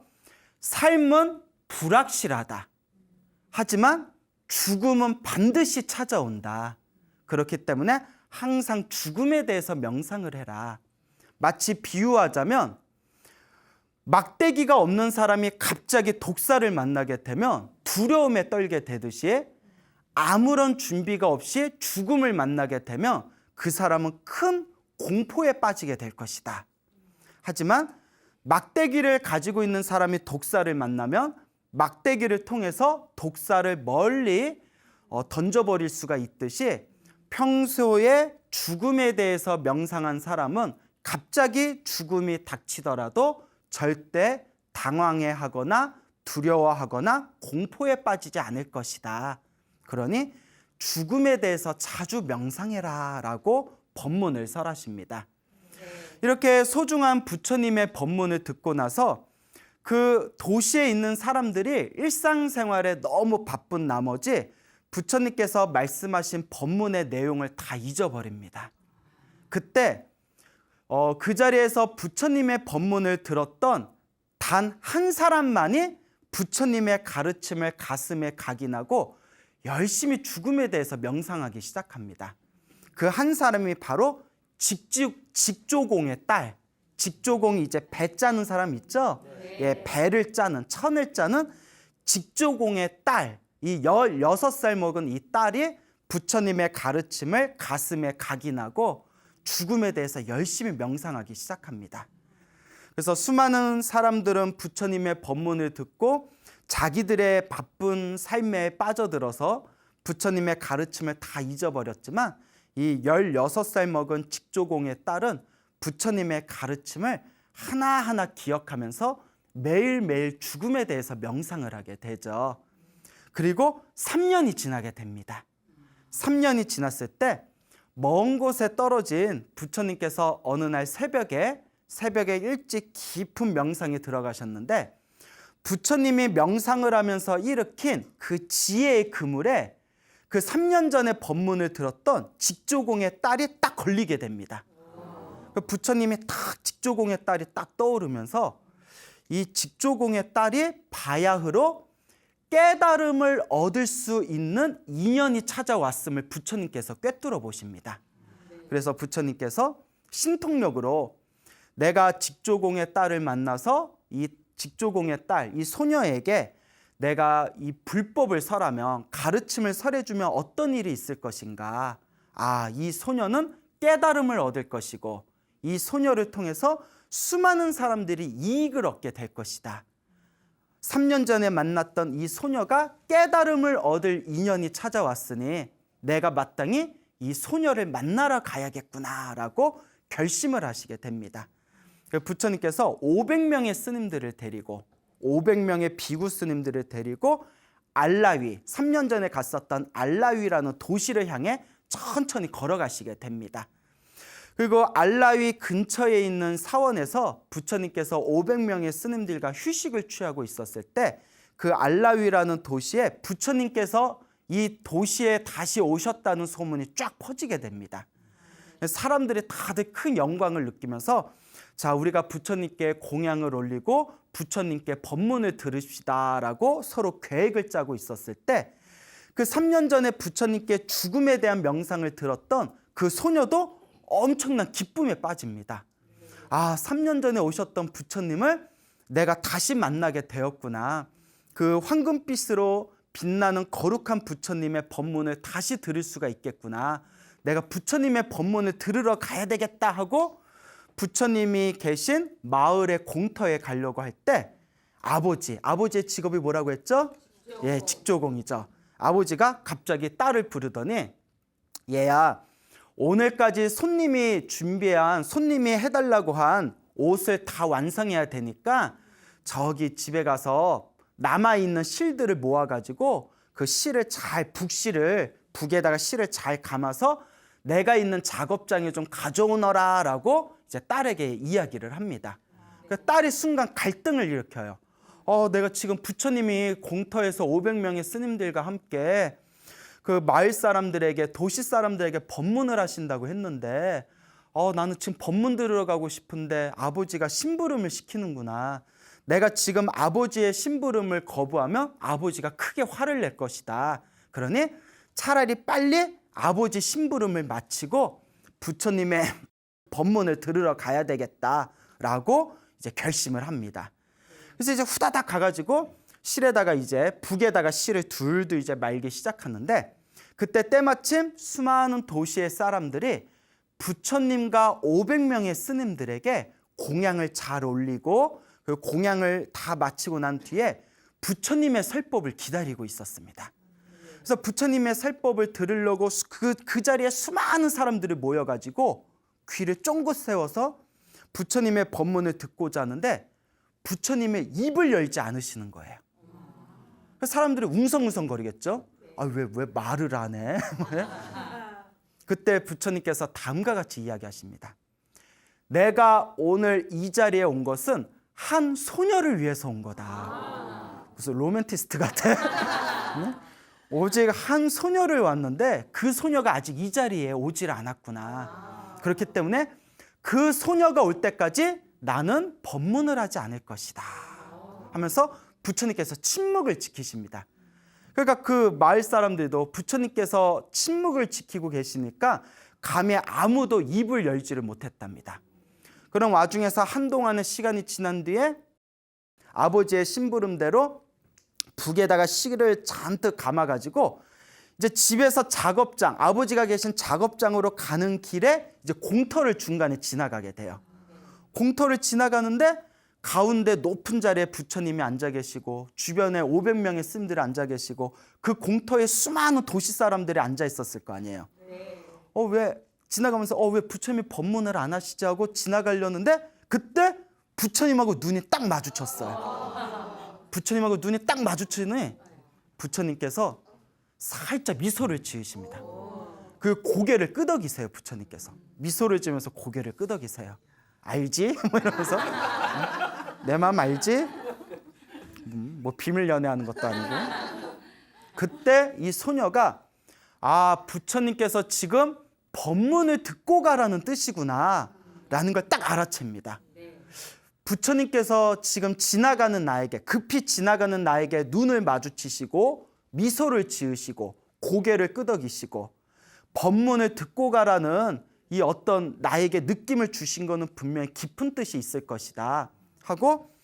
S1: 삶은 불확실하다. 하지만 죽음은 반드시 찾아온다. 그렇기 때문에 항상 죽음에 대해서 명상을 해라. 마치 비유하자면 막대기가 없는 사람이 갑자기 독사를 만나게 되면 두려움에 떨게 되듯이 아무런 준비가 없이 죽음을 만나게 되면 그 사람은 큰 공포에 빠지게 될 것이다. 하지만 막대기를 가지고 있는 사람이 독사를 만나면 막대기를 통해서 독사를 멀리 던져버릴 수가 있듯이 평소에 죽음에 대해서 명상한 사람은 갑자기 죽음이 닥치더라도 절대 당황해하거나 두려워하거나 공포에 빠지지 않을 것이다. 그러니 죽음에 대해서 자주 명상해라 라고 법문을 설하십니다. 이렇게 소중한 부처님의 법문을 듣고 나서 그 도시에 있는 사람들이 일상생활에 너무 바쁜 나머지 부처님께서 말씀하신 법문의 내용을 다 잊어버립니다. 그때 그 자리에서 부처님의 법문을 들었던 단 한 사람만이 부처님의 가르침을 가슴에 각인하고 열심히 죽음에 대해서 명상하기 시작합니다. 그 한 사람이 바로 직조공의 딸. 직조공이 이제 배 짜는 사람 있죠? 예, 배를 짜는, 천을 짜는 직조공의 딸. 이 16살 먹은 이 딸이 부처님의 가르침을 가슴에 각인하고 죽음에 대해서 열심히 명상하기 시작합니다. 그래서 수많은 사람들은 부처님의 법문을 듣고 자기들의 바쁜 삶에 빠져들어서 부처님의 가르침을 다 잊어버렸지만 이 16살 먹은 직조공의 딸은 부처님의 가르침을 하나하나 기억하면서 매일매일 죽음에 대해서 명상을 하게 되죠. 그리고 3년이 지나게 됩니다. 3년이 지났을 때 먼 곳에 떨어진 부처님께서 어느 날 새벽에 일찍 깊은 명상에 들어가셨는데 부처님이 명상을 하면서 일으킨 그 지혜의 그물에 그 3년 전에 법문을 들었던 직조공의 딸이 딱 걸리게 됩니다. 부처님이 딱 직조공의 딸이 딱 떠오르면서 이 직조공의 딸이 바야흐로 깨달음을 얻을 수 있는 인연이 찾아왔음을 부처님께서 꿰뚫어 보십니다. 그래서 부처님께서 신통력으로 내가 직조공의 딸을 만나서 이 직조공의 딸, 이 소녀에게 내가 이 불법을 설하면, 가르침을 설해주면 어떤 일이 있을 것인가. 이 소녀는 깨달음을 얻을 것이고 이 소녀를 통해서 수많은 사람들이 이익을 얻게 될 것이다. 3년 전에 만났던 이 소녀가 깨달음을 얻을 인연이 찾아왔으니 내가 마땅히 이 소녀를 만나러 가야겠구나라고 결심을 하시게 됩니다. 부처님께서 500명의 스님들을 데리고 500명의 비구 스님들을 데리고 알라위, 3년 전에 갔었던 알라위라는 도시를 향해 천천히 걸어가시게 됩니다. 그리고 알라위 근처에 있는 사원에서 부처님께서 500명의 스님들과 휴식을 취하고 있었을 때 그 알라위라는 도시에 부처님께서 이 도시에 다시 오셨다는 소문이 쫙 퍼지게 됩니다. 사람들이 다들 큰 영광을 느끼면서 자, 우리가 부처님께 공양을 올리고 부처님께 법문을 들읍시다라고 서로 계획을 짜고 있었을 때 그 3년 전에 부처님께 죽음에 대한 명상을 들었던 그 소녀도 엄청난 기쁨에 빠집니다. 3년 전에 오셨던 부처님을 내가 다시 만나게 되었구나. 그 황금빛으로 빛나는 거룩한 부처님의 법문을 다시 들을 수가 있겠구나. 내가 부처님의 법문을 들으러 가야 되겠다 하고 부처님이 계신 마을의 공터에 가려고 할 때 아버지의 직업이 뭐라고 했죠? 예, 직조공이죠. 아버지가 갑자기 딸을 부르더니 얘야, 오늘까지 손님이 해달라고 한 옷을 다 완성해야 되니까 저기 집에 가서 남아있는 실들을 모아가지고 그 북에다가 실을 잘 감아서 내가 있는 작업장에 좀 가져오너라 라고 이제 딸에게 이야기를 합니다. 딸이 순간 갈등을 일으켜요. 내가 지금 부처님이 공터에서 500명의 스님들과 함께 그 마을 사람들에게, 도시 사람들에게 법문을 하신다고 했는데 나는 지금 법문 들으러 가고 싶은데 아버지가 심부름을 시키는구나. 내가 지금 아버지의 심부름을 거부하면 아버지가 크게 화를 낼 것이다. 그러니 차라리 빨리 아버지 심부름을 마치고 부처님의 법문을 들으러 가야 되겠다라고 이제 결심을 합니다. 그래서 이제 후다닥 가가지고 북에다가 실을 둘둘 이제 말기 시작하는데 그때 때마침 수많은 도시의 사람들이 부처님과 500명의 스님들에게 공양을 잘 올리고 그 공양을 다 마치고 난 뒤에 부처님의 설법을 기다리고 있었습니다. 그래서 부처님의 설법을 들으려고 그 자리에 수많은 사람들이 모여가지고 귀를 쫑긋 세워서 부처님의 법문을 듣고자 하는데 부처님의 입을 열지 않으시는 거예요. 사람들이 웅성웅성거리겠죠. 왜 말을 안 해? 그때 부처님께서 다음과 같이 이야기하십니다. 내가 오늘 이 자리에 온 것은 한 소녀를 위해서 온 거다. 무슨 로맨티스트 같아. 오직 한 소녀를 왔는데 그 소녀가 아직 이 자리에 오질 않았구나. 그렇기 때문에 그 소녀가 올 때까지 나는 법문을 하지 않을 것이다 하면서 부처님께서 침묵을 지키십니다. 그러니까 그 마을 사람들도 부처님께서 침묵을 지키고 계시니까 감히 아무도 입을 열지를 못했답니다. 그런 와중에서 한동안의 시간이 지난 뒤에 아버지의 심부름대로 북에다가 실을 잔뜩 감아가지고 이제 집에서 작업장, 아버지가 계신 작업장으로 가는 길에 이제 공터를 중간에 지나가게 돼요. 공터를 지나가는데 가운데 높은 자리에 부처님이 앉아 계시고 주변에 500명의 스님들이 앉아 계시고 그 공터에 수많은 도시 사람들이 앉아 있었을 거 아니에요. 왜 지나가면서 왜 부처님이 법문을 안 하시지 하고 지나가려는데 그때 부처님하고 눈이 딱 마주쳤어요. 부처님하고 눈이 딱 마주치니 부처님께서 살짝 미소를 지으십니다. 그 고개를 끄덕이세요. 부처님께서 미소를 지으면서 고개를 끄덕이세요. 알지? 뭐 이러면서 내 마음 알지? 뭐 비밀 연애하는 것도 아니고. 그때 이 소녀가 부처님께서 지금 법문을 듣고 가라는 뜻이구나 라는 걸 딱 알아챕니다. 부처님께서 지금 지나가는 나에게, 급히 지나가는 나에게 눈을 마주치시고 미소를 지으시고 고개를 끄덕이시고 법문을 듣고 가라는 이 어떤 나에게 느낌을 주신 거는 분명히 깊은 뜻이 있을 것이다 하고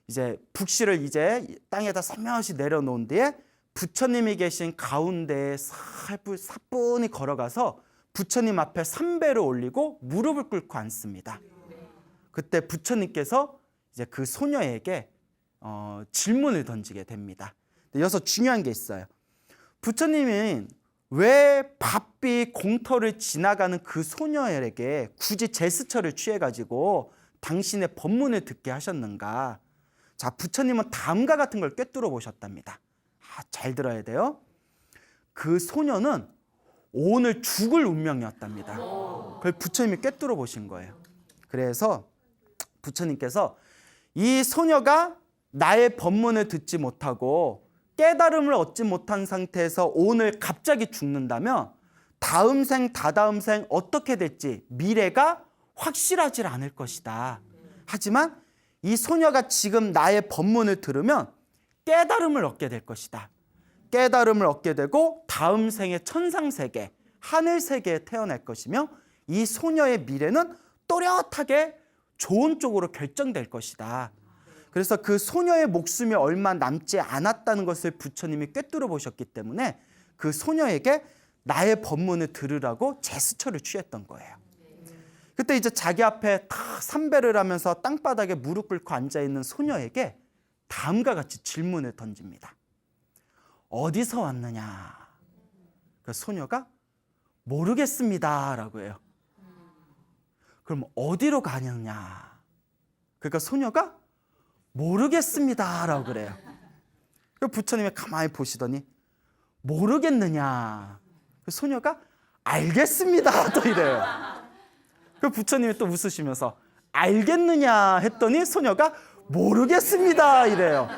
S1: 이제 북실을 이제 땅에다 살며시 내려놓은 뒤에 부처님이 계신 가운데에 사뿐히 걸어가서 부처님 앞에 삼배를 올리고 무릎을 꿇고 앉습니다. 그때 부처님께서 이제 그 소녀에게 질문을 던지게 됩니다. 여기서 중요한 게 있어요. 부처님은 왜 바삐 공터를 지나가는 그 소녀에게 굳이 제스처를 취해가지고 당신의 법문을 듣게 하셨는가? 자, 부처님은 다음과 같은 걸 꿰뚫어 보셨답니다. 잘 들어야 돼요. 그 소녀는 오늘 죽을 운명이었답니다. 그걸 부처님이 꿰뚫어 보신 거예요. 그래서 부처님께서 이 소녀가 나의 법문을 듣지 못하고 깨달음을 얻지 못한 상태에서 오늘 갑자기 죽는다면 다음 생, 다다음 생 어떻게 될지 미래가 확실하지 않을 것이다. 하지만 이 소녀가 지금 나의 법문을 들으면 깨달음을 얻게 될 것이다. 깨달음을 얻게 되고 다음 생에 천상세계, 하늘세계에 태어날 것이며 이 소녀의 미래는 또렷하게 좋은 쪽으로 결정될 것이다. 그래서 그 소녀의 목숨이 얼마 남지 않았다는 것을 부처님이 꿰뚫어 보셨기 때문에 그 소녀에게 나의 법문을 들으라고 제스처를 취했던 거예요. 그때 이제 자기 앞에 다 삼배를 하면서 땅바닥에 무릎 꿇고 앉아있는 소녀에게 다음과 같이 질문을 던집니다. 어디서 왔느냐? 그 소녀가 모르겠습니다 라고 해요. 그럼 어디로 가느냐? 그러니까 소녀가 모르겠습니다 라고 그래요. 부처님이 가만히 보시더니 모르겠느냐? 소녀가 알겠습니다 또 이래요. 부처님이 또 웃으시면서 알겠느냐 했더니 소녀가 모르겠습니다 이래요.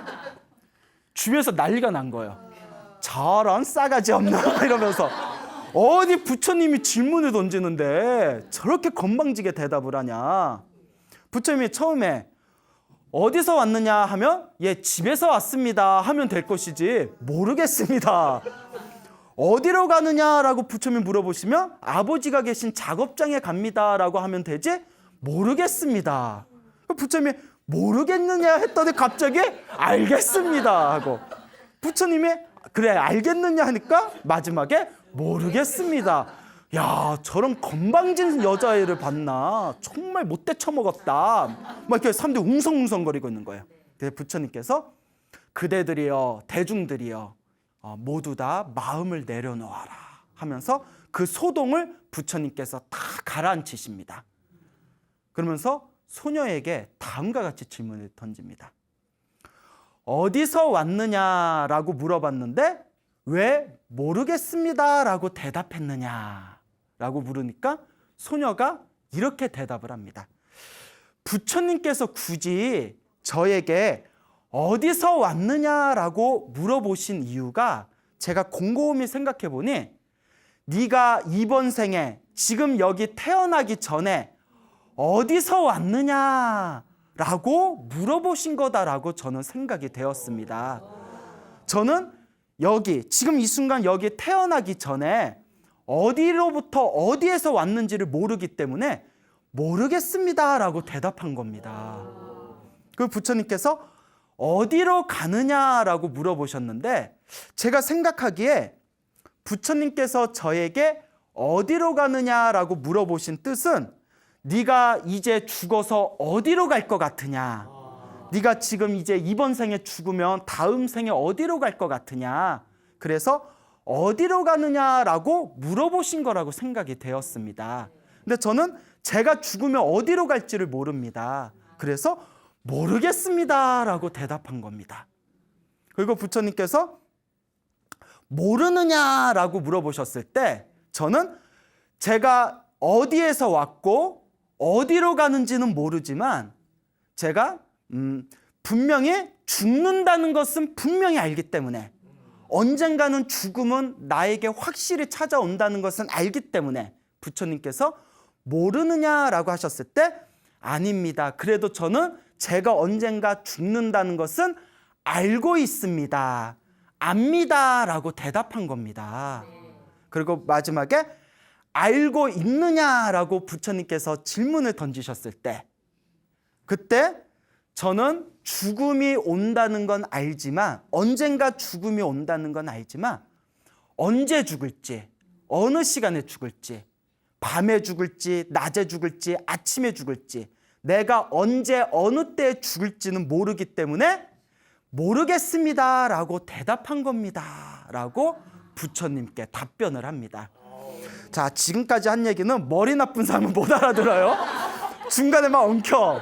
S1: 주위에서 난리가 난 거예요. 저런 싸가지 없나 이러면서 어디 부처님이 질문을 던지는데 저렇게 건방지게 대답을 하냐. 부처님이 처음에 어디서 왔느냐 하면 집에서 왔습니다 하면 될 것이지 모르겠습니다. 어디로 가느냐라고 부처님이 물어보시면 아버지가 계신 작업장에 갑니다라고 하면 되지 모르겠습니다. 부처님이 모르겠느냐 했더니 갑자기 알겠습니다 하고 부처님이 그래 알겠느냐 하니까 마지막에 모르겠습니다. 야 저런 건방진 여자애를 봤나 정말 못돼 처먹었다 막 이렇게 사람들이 웅성웅성거리고 있는 거예요. 그래서 부처님께서 그대들이여 대중들이여 모두 다 마음을 내려놓아라 하면서 그 소동을 부처님께서 다 가라앉히십니다. 그러면서 소녀에게 다음과 같이 질문을 던집니다. 어디서 왔느냐라고 물어봤는데 왜 모르겠습니다라고 대답했느냐라고 물으니까 소녀가 이렇게 대답을 합니다. 부처님께서 굳이 저에게 어디서 왔느냐라고 물어보신 이유가 제가 곰곰이 생각해 보니 네가 이번 생에 지금 여기 태어나기 전에 어디서 왔느냐라고 라고 물어보신 거다라고 저는 생각이 되었습니다. 저는 여기 지금 이 순간 여기 태어나기 전에 어디로부터 어디에서 왔는지를 모르기 때문에 모르겠습니다라고 대답한 겁니다. 그 부처님께서 어디로 가느냐라고 물어보셨는데 제가 생각하기에 부처님께서 저에게 어디로 가느냐라고 물어보신 뜻은 네가 이제 죽어서 어디로 갈 것 같으냐? 네가 지금 이제 이번 생에 죽으면 다음 생에 어디로 갈 것 같으냐? 그래서 어디로 가느냐라고 물어보신 거라고 생각이 되었습니다. 근데 저는 제가 죽으면 어디로 갈지를 모릅니다. 그래서 모르겠습니다라고 대답한 겁니다. 그리고 부처님께서 모르느냐라고 물어보셨을 때 저는 제가 어디에서 왔고 어디로 가는지는 모르지만 제가 분명히 죽는다는 것은 분명히 알기 때문에 언젠가는 죽음은 나에게 확실히 찾아온다는 것은 알기 때문에 부처님께서 모르느냐라고 하셨을 때 아닙니다. 그래도 저는 제가 언젠가 죽는다는 것은 알고 있습니다. 압니다라고 대답한 겁니다. 그리고 마지막에 알고 있느냐라고 부처님께서 질문을 던지셨을 때 그때 저는 죽음이 온다는 건 알지만 언젠가 죽음이 온다는 건 알지만 언제 죽을지 어느 시간에 죽을지 밤에 죽을지 낮에 죽을지 아침에 죽을지 내가 언제 어느 때 죽을지는 모르기 때문에 모르겠습니다라고 대답한 겁니다 라고 부처님께 답변을 합니다. 자, 지금까지 한 얘기는 머리 나쁜 사람은 못 알아들어요. 중간에 막 엉켜.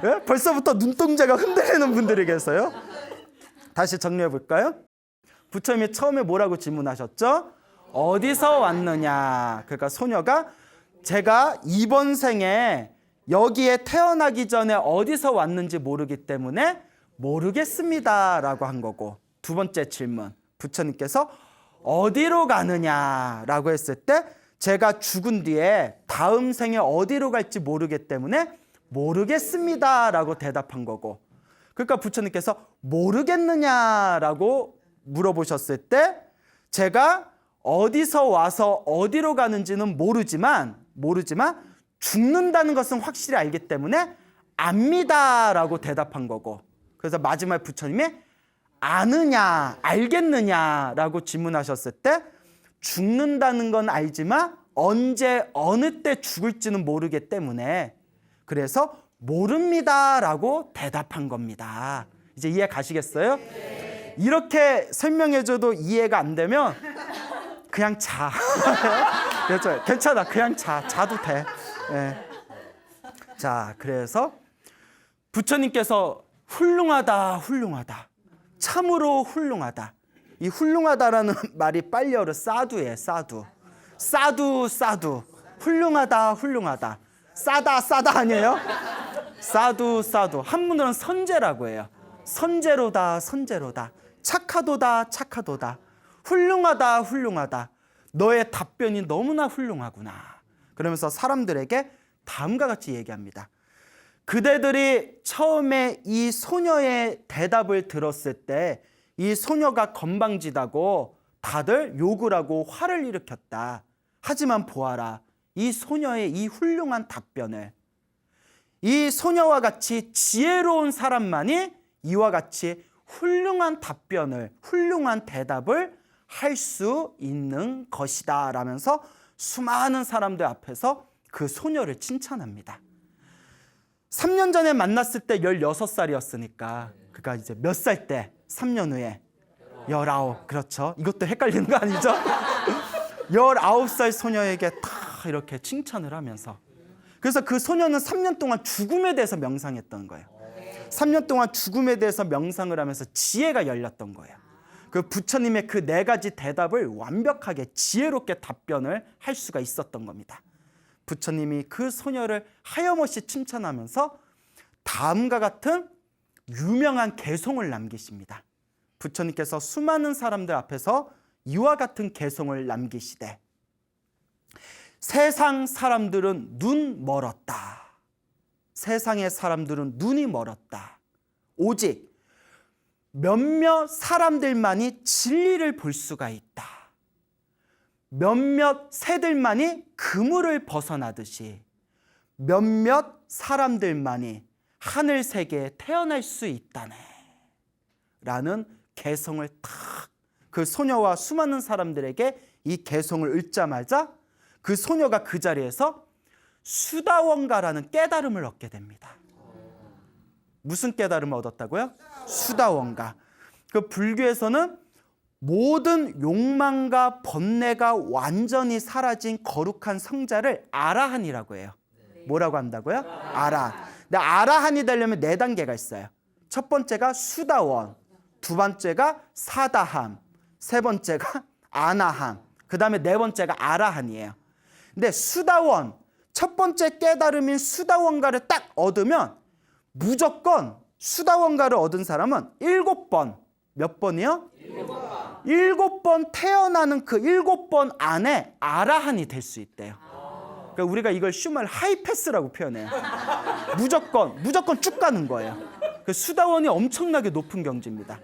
S1: 예? 벌써부터 눈동자가 흔들리는 분들이 계세요. 다시 정리해 볼까요? 부처님이 처음에 뭐라고 질문하셨죠? 어디서 왔느냐. 그러니까 소녀가 제가 이번 생에 여기에 태어나기 전에 어디서 왔는지 모르기 때문에 모르겠습니다라고 한 거고, 두 번째 질문, 부처님께서 어디로 가느냐라고 했을 때 제가 죽은 뒤에 다음 생에 어디로 갈지 모르기 때문에 모르겠습니다라고 대답한 거고, 그러니까 부처님께서 모르겠느냐라고 물어보셨을 때 제가 어디서 와서 어디로 가는지는 모르지만 죽는다는 것은 확실히 알기 때문에 압니다라고 대답한 거고, 그래서 마지막에 부처님이 아느냐 알겠느냐라고 질문하셨을 때 죽는다는 건 알지만 언제 어느 때 죽을지는 모르기 때문에 그래서 모릅니다라고 대답한 겁니다. 이제 이해 가시겠어요? 네. 이렇게 설명해줘도 이해가 안 되면 그냥 자. 그렇죠? 괜찮아, 그냥 자도 돼. 네. 자, 그래서 부처님께서 훌륭하다, 참으로 훌륭하다. 이 훌륭하다라는 말이 빨리어로 사두예요. 사두. 훌륭하다. 싸다 아니에요? 사두. 한문으로는 선제라고 해요. 선제로다. 착하도다. 훌륭하다. 너의 답변이 너무나 훌륭하구나. 그러면서 사람들에게 다음과 같이 얘기합니다. 그대들이 처음에 이 소녀의 대답을 들었을 때 이 소녀가 건방지다고 다들 욕을 하고 화를 일으켰다. 하지만 보아라, 이 소녀의 이 훌륭한 답변을, 이 소녀와 같이 지혜로운 사람만이 이와 같이 훌륭한 답변을, 훌륭한 대답을 할 수 있는 것이다 라면서 수많은 사람들 앞에서 그 소녀를 칭찬합니다. 3년 전에 만났을 때 16살이었으니까 그러니까 이제 몇 살 때? 3년 후에 19. 그렇죠. 이것도 헷갈리는 거 아니죠? 19살 소녀에게 다 이렇게 칭찬을 하면서, 그래서 그 소녀는 3년 동안 죽음에 대해서 명상했던 거예요. 3년 동안 죽음에 대해서 명상을 하면서 지혜가 열렸던 거예요. 그 부처님의 그 4가지 대답을 완벽하게 지혜롭게 답변을 할 수가 있었던 겁니다. 부처님이 그 소녀를 하염없이 칭찬하면서 다음과 같은 유명한 개송을 남기십니다. 부처님께서 수많은 사람들 앞에서 이와 같은 개송을 남기시되, 세상 사람들은 눈 멀었다. 세상의 사람들은 눈이 멀었다. 오직 몇몇 사람들만이 진리를 볼 수가 있다. 몇몇 새들만이 그물을 벗어나듯이 몇몇 사람들만이 하늘 세계에 태어날 수 있다네 라는 개성을 탁 그 소녀와 수많은 사람들에게 이 개성을 읽자마자 그 소녀가 그 자리에서 수다원가라는 깨달음을 얻게 됩니다. 무슨 깨달음을 얻었다고요? 수다원가. 그 불교에서는 모든 욕망과 번뇌가 완전히 사라진 거룩한 성자를 아라한이라고 해요. 뭐라고 한다고요? 아라한. 근데 아라한이 되려면 4단계가 있어요. 첫 번째가 수다원, 두 번째가 사다함, 세 번째가 아나함, 그 다음에 4번째가 아라한이에요. 근데 수다원, 첫 번째 깨달음인 수다원가를 딱 얻으면 무조건 수다원가를 얻은 사람은 7번, 몇 번이요? 7번 태어나는 그 7번 안에 아라한이 될 수 있대요. 그러니까 우리가 이걸 슈말 하이패스라고 표현해요. 무조건 쭉 가는 거예요. 그 수다원이 엄청나게 높은 경지입니다.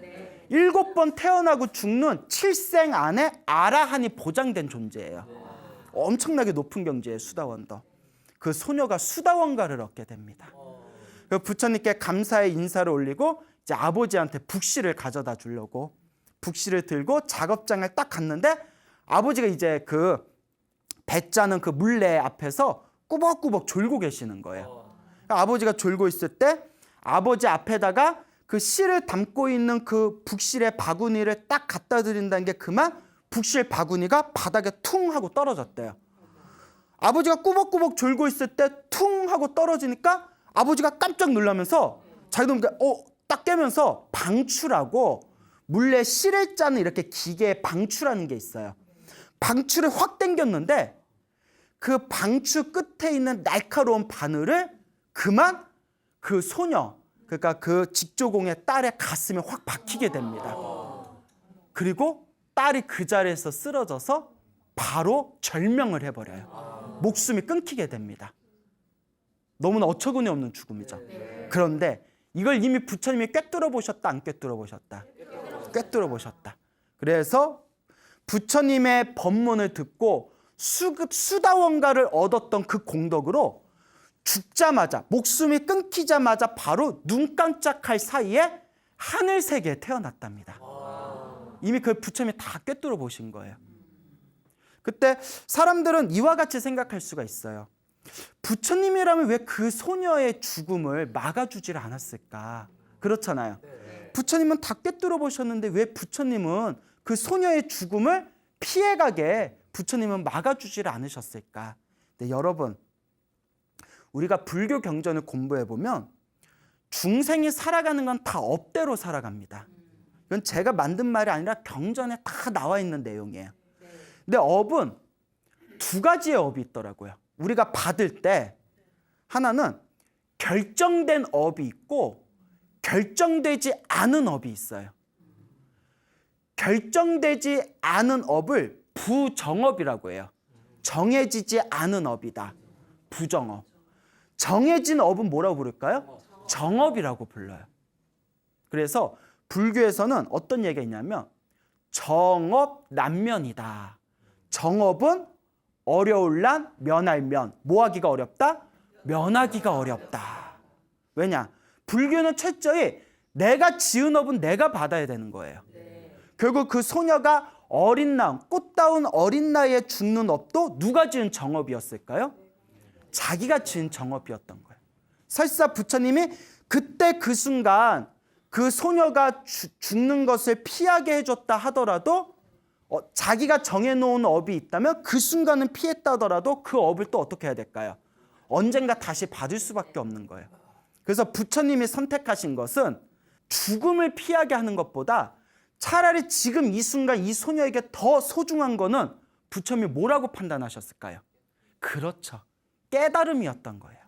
S1: 7번 태어나고 죽는 7생 안에 아라한이 보장된 존재예요. 엄청나게 높은 경지예요, 수다원도. 그 소녀가 수다원가를 얻게 됩니다. 그 부처님께 감사의 인사를 올리고 이제 아버지한테 북시를 가져다 주려고 북시를 들고 작업장을 딱 갔는데 아버지가 이제 그 배짜는 그 물레 앞에서 꾸벅꾸벅 졸고 계시는 거예요. 아버지가 졸고 있을 때 아버지 앞에다가 그 실을 담고 있는 그 북실의 바구니를 딱 갖다 드린다는 게 그만 북실 바구니가 바닥에 퉁 하고 떨어졌대요. 아버지가 꾸벅꾸벅 졸고 있을 때 퉁 하고 떨어지니까 아버지가 깜짝 놀라면서 자기도 딱 깨면서 방추라고 물레 실을 짜는 이렇게 기계에 방추라는 게 있어요. 방추를 확 당겼는데 그 방추 끝에 있는 날카로운 바늘을 그만 그 소녀, 그러니까 그 직조공의 딸의 가슴에 확 박히게 됩니다. 그리고 딸이 그 자리에서 쓰러져서 바로 절명을 해버려요. 목숨이 끊기게 됩니다. 너무나 어처구니 없는 죽음이죠. 그런데 이걸 이미 부처님이 꿰뚫어 보셨다, 안 꿰뚫어 보셨다? 꿰뚫어 보셨다. 그래서 부처님의 법문을 듣고 수다원가를 얻었던 그 공덕으로 죽자마자 목숨이 끊기자마자 바로 눈 깜짝할 사이에 하늘 세계에 태어났답니다. 이미 그 부처님이 다 꿰뚫어 보신 거예요. 그때 사람들은 이와 같이 생각할 수가 있어요. 부처님이라면 왜 그 소녀의 죽음을 막아주질 않았을까? 그렇잖아요. 부처님은 다 꿰뚫어 보셨는데 왜 부처님은 그 소녀의 죽음을 피해가게 부처님은 막아주질 않으셨을까? 근데 여러분, 우리가 불교 경전을 공부해보면 중생이 살아가는 건 다 업대로 살아갑니다. 이건 제가 만든 말이 아니라 경전에 다 나와 있는 내용이에요. 근데 업은 2가지의 업이 있더라고요. 우리가 받을 때 하나는 결정된 업이 있고 결정되지 않은 업이 있어요. 결정되지 않은 업을 부정업이라고 해요. 정해지지 않은 업이다. 부정업. 정해진 업은 뭐라고 부를까요? 정업이라고 불러요. 그래서 불교에서는 어떤 얘기가 있냐면 정업 난면이다. 정업은 어려울 난 면할 면. 뭐 하기가 어렵다? 면하기가 어렵다. 왜냐? 불교는 철저히 내가 지은 업은 내가 받아야 되는 거예요. 결국 그 소녀가 어린 나음, 꽃다운 어린 나이에 죽는 업도 누가 지은 정업이었을까요? 자기가 지은 정업이었던 거예요. 설사 부처님이 그때 그 순간 그 소녀가 죽는 것을 피하게 해줬다 하더라도 자기가 정해놓은 업이 있다면 그 순간은 피했다 하더라도 그 업을 또 어떻게 해야 될까요? 언젠가 다시 받을 수밖에 없는 거예요. 그래서 부처님이 선택하신 것은 죽음을 피하게 하는 것보다 차라리 지금 이 순간 이 소녀에게 더 소중한 거는 부처님이 뭐라고 판단하셨을까요? 그렇죠. 깨달음이었던 거예요.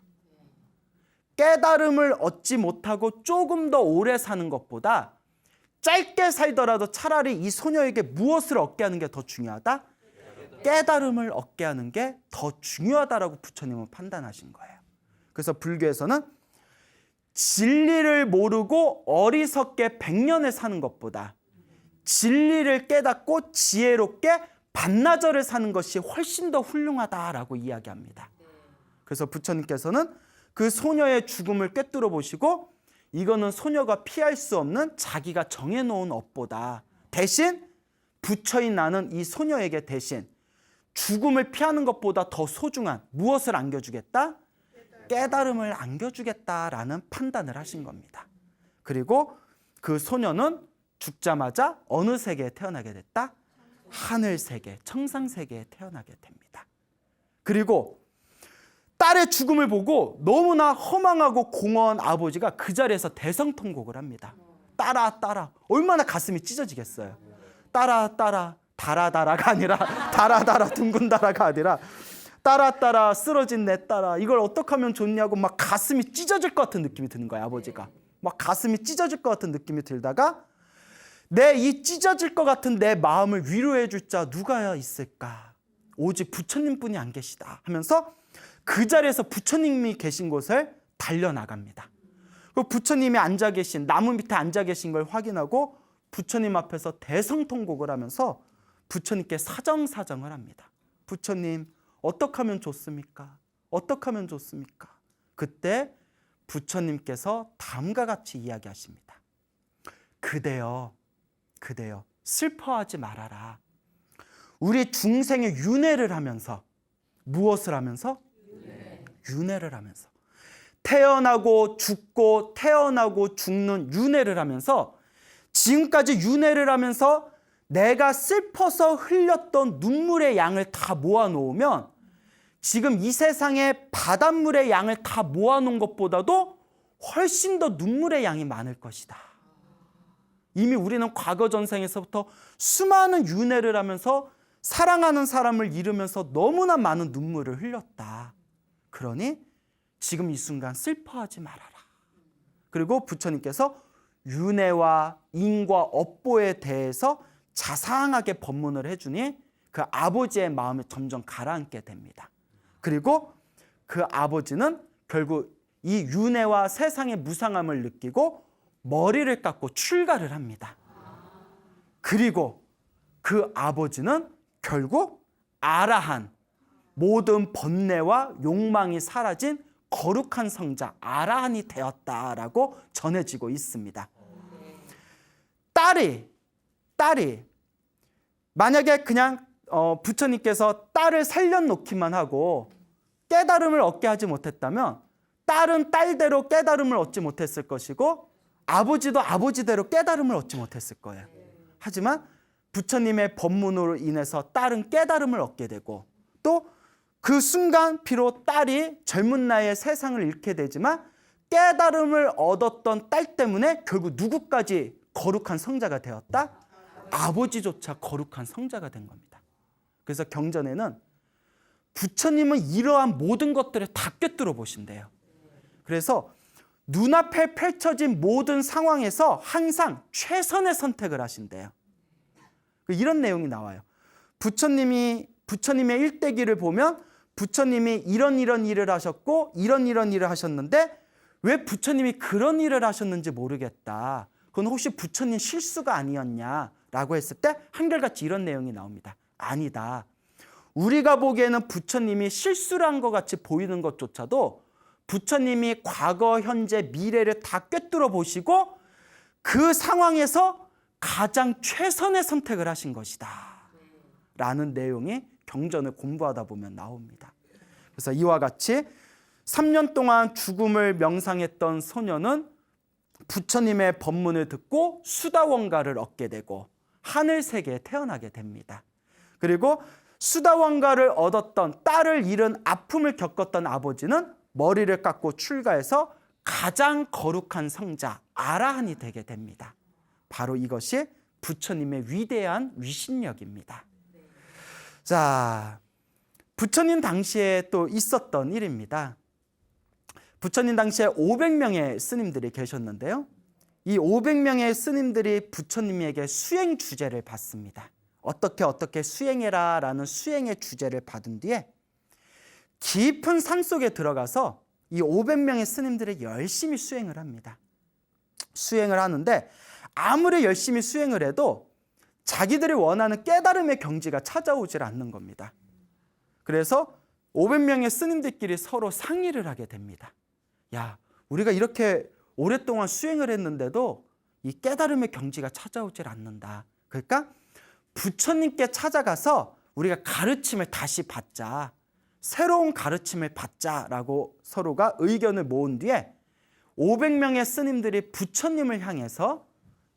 S1: 깨달음을 얻지 못하고 조금 더 오래 사는 것보다 짧게 살더라도 차라리 이 소녀에게 무엇을 얻게 하는 게 더 중요하다? 깨달음을 얻게 하는 게 더 중요하다라고 부처님은 판단하신 거예요. 그래서 불교에서는 진리를 모르고 어리석게 100년을 사는 것보다 진리를 깨닫고 지혜롭게 반나절을 사는 것이 훨씬 더 훌륭하다라고 이야기합니다. 그래서 부처님께서는 그 소녀의 죽음을 꿰뚫어 보시고 이거는 소녀가 피할 수 없는 자기가 정해놓은 업보다 대신 부처인 나는 이 소녀에게 대신 죽음을 피하는 것보다 더 소중한 무엇을 안겨주겠다? 깨달음을 안겨주겠다라는 판단을 하신 겁니다. 그리고 그 소녀는 죽자마자 어느 세계에 태어나게 됐다? 하늘 세계, 청상 세계에 태어나게 됩니다. 그리고 딸의 죽음을 보고 너무나 허망하고 공허한 아버지가 그 자리에서 대성통곡을 합니다. 딸아, 딸아. 얼마나 가슴이 찢어지겠어요. 딸아, 딸아. 달아달아가 아니라 달아달아 둥근 달아가 아니라 딸아, 딸아 쓰러진 내 딸아 이걸 어떻게 하면 좋냐고 막 가슴이 찢어질 것 같은 느낌이 드는 거예요. 아버지가 막 가슴이 찢어질 것 같은 느낌이 들다가 내 이 찢어질 것 같은 내 마음을 위로해 줄 자 누가 있을까? 오직 부처님뿐이 안 계시다 하면서 그 자리에서 부처님이 계신 곳을 달려나갑니다. 그 부처님이 앉아 계신 나무 밑에 앉아 계신 걸 확인하고 부처님 앞에서 대성통곡을 하면서 부처님께 사정사정을 합니다. 부처님 어떻게 하면 좋습니까? 어떻게 하면 좋습니까? 그때 부처님께서 다음과 같이 이야기하십니다. 그대여 슬퍼하지 말아라. 우리 중생의 윤회를 하면서 무엇을 하면서? 윤회를 하면서 태어나고 죽고 태어나고 죽는 윤회를 하면서 지금까지 윤회를 하면서 내가 슬퍼서 흘렸던 눈물의 양을 다 모아놓으면 지금 이 세상에 바닷물의 양을 다 모아놓은 것보다도 훨씬 더 눈물의 양이 많을 것이다. 이미 우리는 과거 전생에서부터 수많은 윤회를 하면서 사랑하는 사람을 잃으면서 너무나 많은 눈물을 흘렸다. 그러니 지금 이 순간 슬퍼하지 말아라. 그리고 부처님께서 윤회와 인과 업보에 대해서 자상하게 법문을 해주니 그 아버지의 마음이 점점 가라앉게 됩니다. 그리고 그 아버지는 결국 이 윤회와 세상의 무상함을 느끼고 머리를 깎고 출가를 합니다. 그리고 그 아버지는 결국 아라한 모든 번뇌와 욕망이 사라진 거룩한 성자 아라한이 되었다라고 전해지고 있습니다. 딸이 만약에 그냥 부처님께서 딸을 살려놓기만 하고 깨달음을 얻게 하지 못했다면 딸은 딸대로 깨달음을 얻지 못했을 것이고 아버지도 아버지대로 깨달음을 얻지 못했을 거예요. 하지만 부처님의 법문으로 인해서 딸은 깨달음을 얻게 되고 또 그 순간 비록 딸이 젊은 나이에 세상을 잃게 되지만 깨달음을 얻었던 딸 때문에 결국 누구까지 거룩한 성자가 되었다? 아버지조차 거룩한 성자가 된 겁니다. 그래서 경전에는 부처님은 이러한 모든 것들을 다 꿰뚫어 보신대요. 그래서 눈앞에 펼쳐진 모든 상황에서 항상 최선의 선택을 하신대요. 이런 내용이 나와요. 부처님의 일대기를 보면 부처님이 이런 일을 하셨고 이런 일을 하셨는데 왜 부처님이 그런 일을 하셨는지 모르겠다. 그건 혹시 부처님 실수가 아니었냐라고 했을 때 한결같이 이런 내용이 나옵니다. 아니다. 우리가 보기에는 부처님이 실수를 한 것 같이 보이는 것조차도 부처님이 과거, 현재, 미래를 다 꿰뚫어 보시고 그 상황에서 가장 최선의 선택을 하신 것이다 라는 내용이 경전을 공부하다 보면 나옵니다. 그래서 이와 같이 3년 동안 죽음을 명상했던 소녀는 부처님의 법문을 듣고 수다원가를 얻게 되고 하늘세계에 태어나게 됩니다. 그리고 수다원가를 얻었던 딸을 잃은 아픔을 겪었던 아버지는 머리를 깎고 출가해서 가장 거룩한 성자 아라한이 되게 됩니다. 바로 이것이 부처님의 위대한 위신력입니다. 자, 부처님 당시에 또 있었던 일입니다. 부처님 당시에 500명의 스님들이 계셨는데요. 이 500명의 스님들이 부처님에게 수행 주제를 받습니다. 어떻게 수행해라 라는 수행의 주제를 받은 뒤에 깊은 산속에 들어가서 이 500명의 스님들이 열심히 수행을 합니다. 수행을 하는데 아무리 열심히 수행을 해도 자기들이 원하는 깨달음의 경지가 찾아오질 않는 겁니다. 그래서 500명의 스님들끼리 서로 상의를 하게 됩니다. 야, 우리가 이렇게 오랫동안 수행을 했는데도 이 깨달음의 경지가 찾아오질 않는다. 그러니까 부처님께 찾아가서 우리가 가르침을 다시 받자. 새로운 가르침을 받자라고 서로가 의견을 모은 뒤에 500명의 스님들이 부처님을 향해서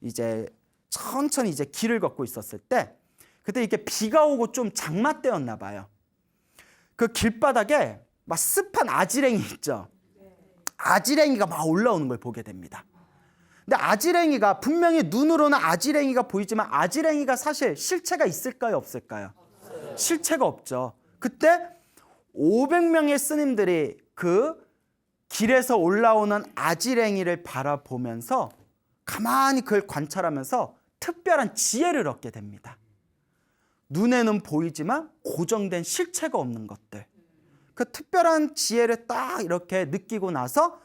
S1: 이제 천천히 이제 길을 걷고 있었을 때 그때 이렇게 비가 오고 좀 장마 때였나 봐요. 그 길바닥에 막 습한 아지랭이 있죠. 아지랭이가 막 올라오는 걸 보게 됩니다. 근데 아지랭이가 분명히 눈으로는 아지랭이가 보이지만 아지랭이가 사실 실체가 있을까요, 없을까요? 실체가 없죠. 그때 500명의 스님들이 그 길에서 올라오는 아지랭이를 바라보면서 가만히 그걸 관찰하면서 특별한 지혜를 얻게 됩니다. 눈에는 보이지만 고정된 실체가 없는 것들. 그 특별한 지혜를 딱 이렇게 느끼고 나서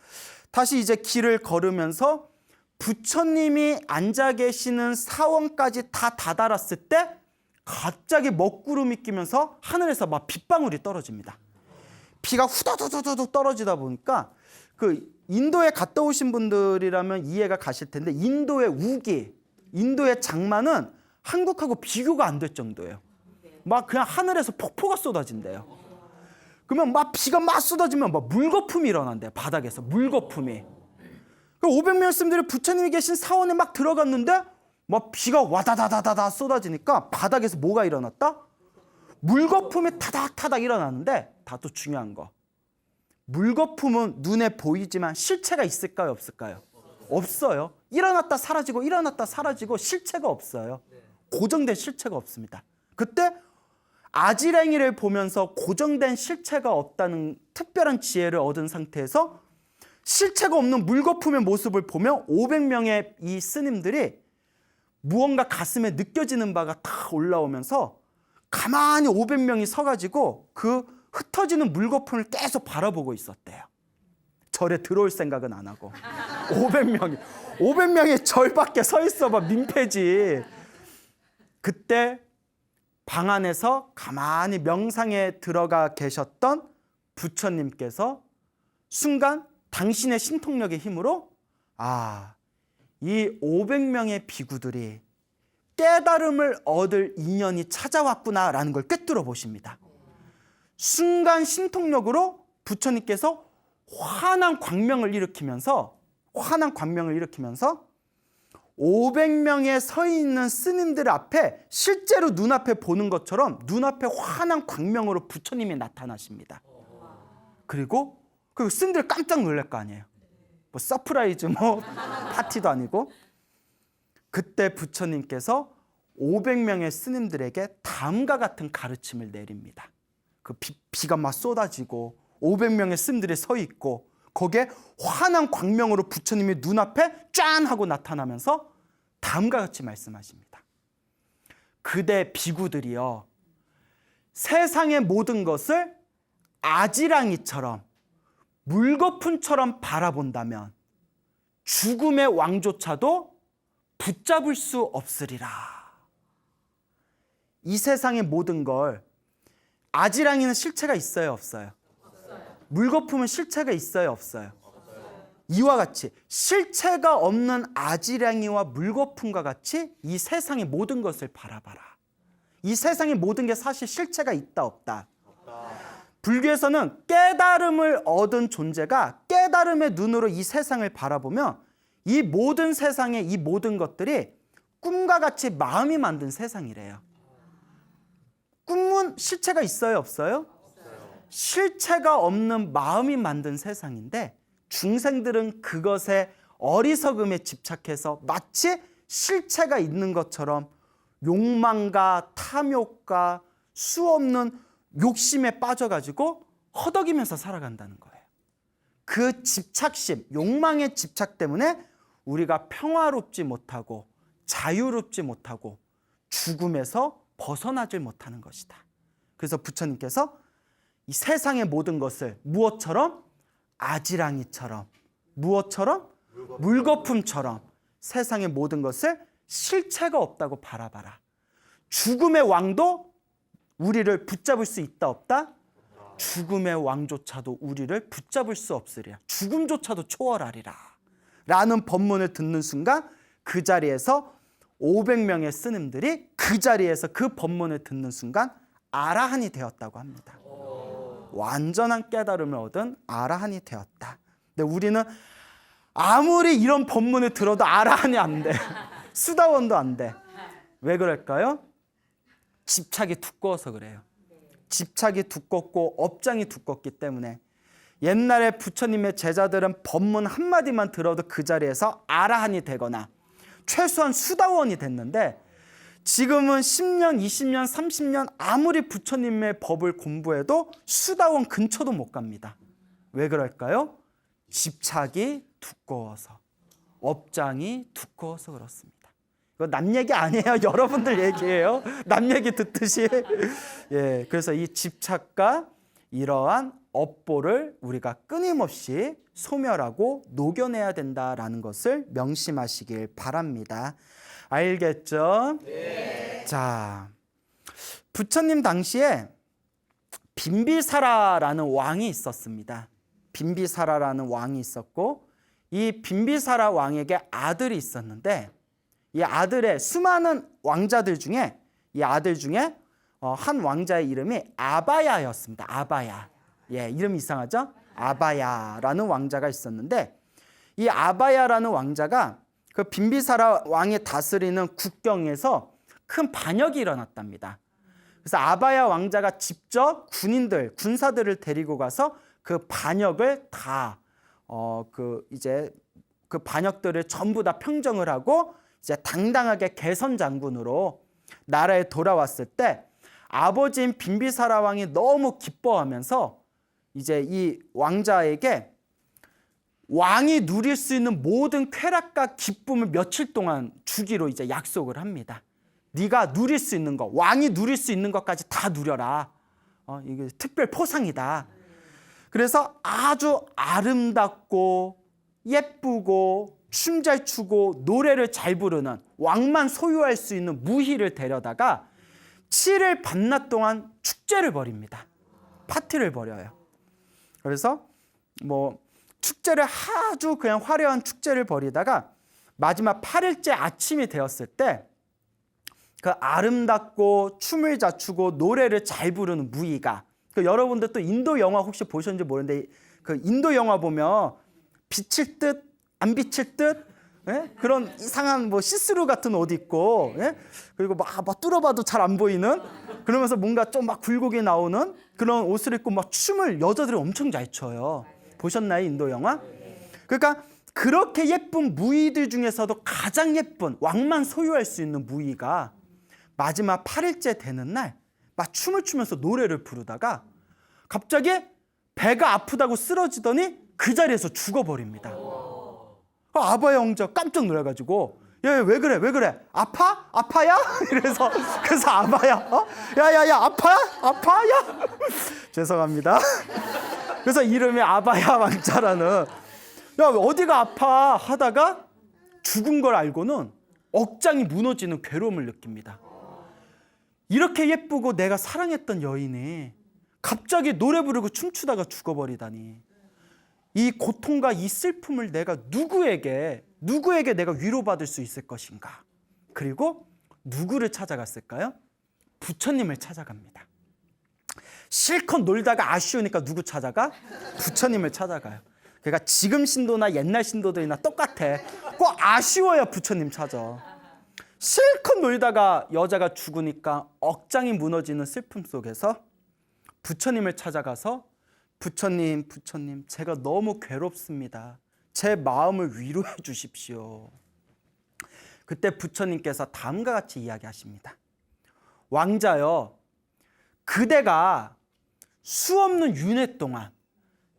S1: 다시 이제 길을 걸으면서 부처님이 앉아 계시는 사원까지 다 다다랐을 때 갑자기 먹구름이 끼면서 하늘에서 막 빗방울이 떨어집니다. 비가 후다다다다닥 떨어지다 보니까 그 인도에 갔다 오신 분들이라면 이해가 가실 텐데 인도의 우기, 인도의 장마는 한국하고 비교가 안 될 정도예요. 막 그냥 하늘에서 폭포가 쏟아진대요. 그러면 막 비가 막 쏟아지면 막 물거품이 일어난대요. 바닥에서 물거품이. 500명 스님들이 부처님이 계신 사원에 막 들어갔는데 막 비가 와다다다다다 쏟아지니까 바닥에서 뭐가 일어났다? 물거품이 타닥타닥 일어나는데 다 또 중요한 거. 물거품은 눈에 보이지만 실체가 있을까요, 없을까요? 없어요. 일어났다 사라지고 일어났다 사라지고 실체가 없어요. 고정된 실체가 없습니다. 그때 아지랭이를 보면서 고정된 실체가 없다는 특별한 지혜를 얻은 상태에서 실체가 없는 물거품의 모습을 보며 500명의 이 스님들이 무언가 가슴에 느껴지는 바가 탁 올라오면서 가만히 500명이 서가지고 그 흩어지는 물거품을 계속 바라보고 있었대요. 절에 들어올 생각은 안 하고 500명이 절 밖에 서 있어 봐 민폐지. 그때 방 안에서 가만히 명상에 들어가 계셨던 부처님께서 순간 당신의 신통력의 힘으로 이 500명의 비구들이 깨달음을 얻을 인연이 찾아왔구나라는 걸 꿰뚫어 보십니다. 순간 신통력으로 부처님께서 환한 광명을 일으키면서 500명에 서 있는 스님들 앞에 실제로 눈앞에 보는 것처럼 눈앞에 환한 광명으로 부처님이 나타나십니다. 그리고 그 스님들 깜짝 놀랄 거 아니에요. 뭐 서프라이즈 파티도 아니고. 그때 부처님께서 500명의 스님들에게 다음과 같은 가르침을 내립니다. 그 비가 막 쏟아지고 500명의 스님들이 서 있고 거기에 환한 광명으로 부처님이 눈앞에 짠 하고 나타나면서 다음과 같이 말씀하십니다. 그대 비구들이여, 세상의 모든 것을 아지랑이처럼 물거품처럼 바라본다면 죽음의 왕조차도 붙잡을 수 없으리라. 이 세상의 모든 걸 아지랑이는 실체가 있어요, 없어요? 물거품은 실체가 있어요, 없어요? 이와 같이 실체가 없는 아지랑이와 물거품과 같이 이 세상의 모든 것을 바라봐라. 이 세상의 모든 게 사실 실체가 있다, 없다? 불교에서는 깨달음을 얻은 존재가 깨달음의 눈으로 이 세상을 바라보면 이 모든 세상의 이 모든 것들이 꿈과 같이 마음이 만든 세상이래요. 꿈은 실체가 있어요, 없어요? 실체가 없는 마음이 만든 세상인데 중생들은 그것에 어리석음에 집착해서 마치 실체가 있는 것처럼 욕망과 탐욕과 수없는 욕심에 빠져가지고 허덕이면서 살아간다는 거예요. 그 집착심, 욕망의 집착 때문에 우리가 평화롭지 못하고 자유롭지 못하고 죽음에서 벗어나질 못하는 것이다. 그래서 부처님께서 이 세상의 모든 것을 무엇처럼 아지랑이처럼, 무엇처럼? 물거품처럼 세상의 모든 것을 실체가 없다고 바라봐라. 죽음의 왕도 우리를 붙잡을 수 있다 없다? 죽음의 왕조차도 우리를 붙잡을 수 없으리라. 죽음조차도 초월하리라. 라는 법문을 듣는 순간 그 자리에서 500명의 스님들이 그 자리에서 그 법문을 듣는 순간 아라한이 되었다고 합니다. 완전한 깨달음을 얻은 아라한이 되었다. 근데 우리는 아무리 이런 법문을 들어도 아라한이 안 돼. 수다원도 안 돼. 왜 그럴까요? 집착이 두꺼워서 그래요. 집착이 두껍고 업장이 두껍기 때문에. 옛날에 부처님의 제자들은 법문 한마디만 들어도 그 자리에서 아라한이 되거나 최소한 수다원이 됐는데, 지금은 10년, 20년, 30년 아무리 부처님의 법을 공부해도 수다원 근처도 못 갑니다. 왜 그럴까요? 집착이 두꺼워서, 업장이 두꺼워서 그렇습니다. 이거 남 얘기 아니에요. 여러분들 얘기예요. 남 얘기 듣듯이. 예, 그래서 이 집착과 이러한 업보를 우리가 끊임없이 소멸하고 녹여내야 된다라는 것을 명심하시길 바랍니다. 알겠죠? 네. 자, 부처님 당시에 빈비사라라는 왕이 있었습니다. 빈비사라라는 왕이 있었고, 이 빈비사라 왕에게 아들이 있었는데, 이 아들의 수많은 왕자들 중에 이 아들 중에 한 왕자의 이름이 아바야였습니다. 아바야. 예, 이름 이상하죠? 아바야라는 왕자가 있었는데, 이 아바야라는 왕자가 그 빈비사라 왕이 다스리는 국경에서 큰 반역이 일어났답니다. 그래서 아바야 왕자가 직접 군사들을 데리고 가서 그 반역을 다 그 반역들을 전부 다 평정을 하고 이제 당당하게 개선 장군으로 나라에 돌아왔을 때, 아버지인 빈비사라 왕이 너무 기뻐하면서 이제 이 왕자에게 왕이 누릴 수 있는 모든 쾌락과 기쁨을 며칠 동안 주기로 이제 약속을 합니다. 네가 누릴 수 있는 것, 왕이 누릴 수 있는 것까지 다 누려라. 이게 특별 포상이다. 그래서 아주 아름답고 예쁘고 춤 잘 추고 노래를 잘 부르는 왕만 소유할 수 있는 무희를 데려다가 7일 밤낮 동안 축제를 벌입니다. 파티를 벌여요. 그래서 축제를 아주 그냥 화려한 축제를 벌이다가 마지막 8일째 아침이 되었을 때, 그 아름답고 춤을 잘 추고 노래를 잘 부르는 무희가, 여러분들 또 인도 영화 혹시 보셨는지 모르는데, 그 인도 영화 보면 비칠 듯 안 비칠 듯, 예? 그런 이상한 시스루 같은 옷 입고, 예? 그리고 막 뚫어봐도 잘 안 보이는, 그러면서 뭔가 좀 막 굴곡이 나오는 그런 옷을 입고 막 춤을 여자들이 엄청 잘 춰요. 보셨나요, 인도 영화? 그러니까 그렇게 예쁜 무희들 중에서도 가장 예쁜, 왕만 소유할 수 있는 무희가 마지막 8일째 되는 날 막 춤을 추면서 노래를 부르다가 갑자기 배가 아프다고 쓰러지더니 그 자리에서 죽어버립니다. 아바야 왕자 깜짝 놀라가지고, 야, 왜 그래? 왜 그래? 아파? 아파야? 그래서 아바야, 야야야, 아파야? 아파야? 죄송합니다. 그래서 이름이 아바야 왕자라는, 야, 어디가 아파? 하다가 죽은 걸 알고는 억장이 무너지는 괴로움을 느낍니다. 이렇게 예쁘고 내가 사랑했던 여인이 갑자기 노래 부르고 춤추다가 죽어버리다니, 이 고통과 이 슬픔을 내가 누구에게 내가 위로받을 수 있을 것인가? 그리고 누구를 찾아갔을까요? 부처님을 찾아갑니다. 실컷 놀다가 아쉬우니까 누구 찾아가? 부처님을 찾아가요. 그러니까 지금 신도나 옛날 신도들이나 똑같아. 꼭 아쉬워야 부처님 찾아. 실컷 놀다가 여자가 죽으니까 억장이 무너지는 슬픔 속에서 부처님을 찾아가서, 부처님, 제가 너무 괴롭습니다. 제 마음을 위로해 주십시오. 그때 부처님께서 다음과 같이 이야기하십니다. 왕자여, 그대가 수없는 윤회 동안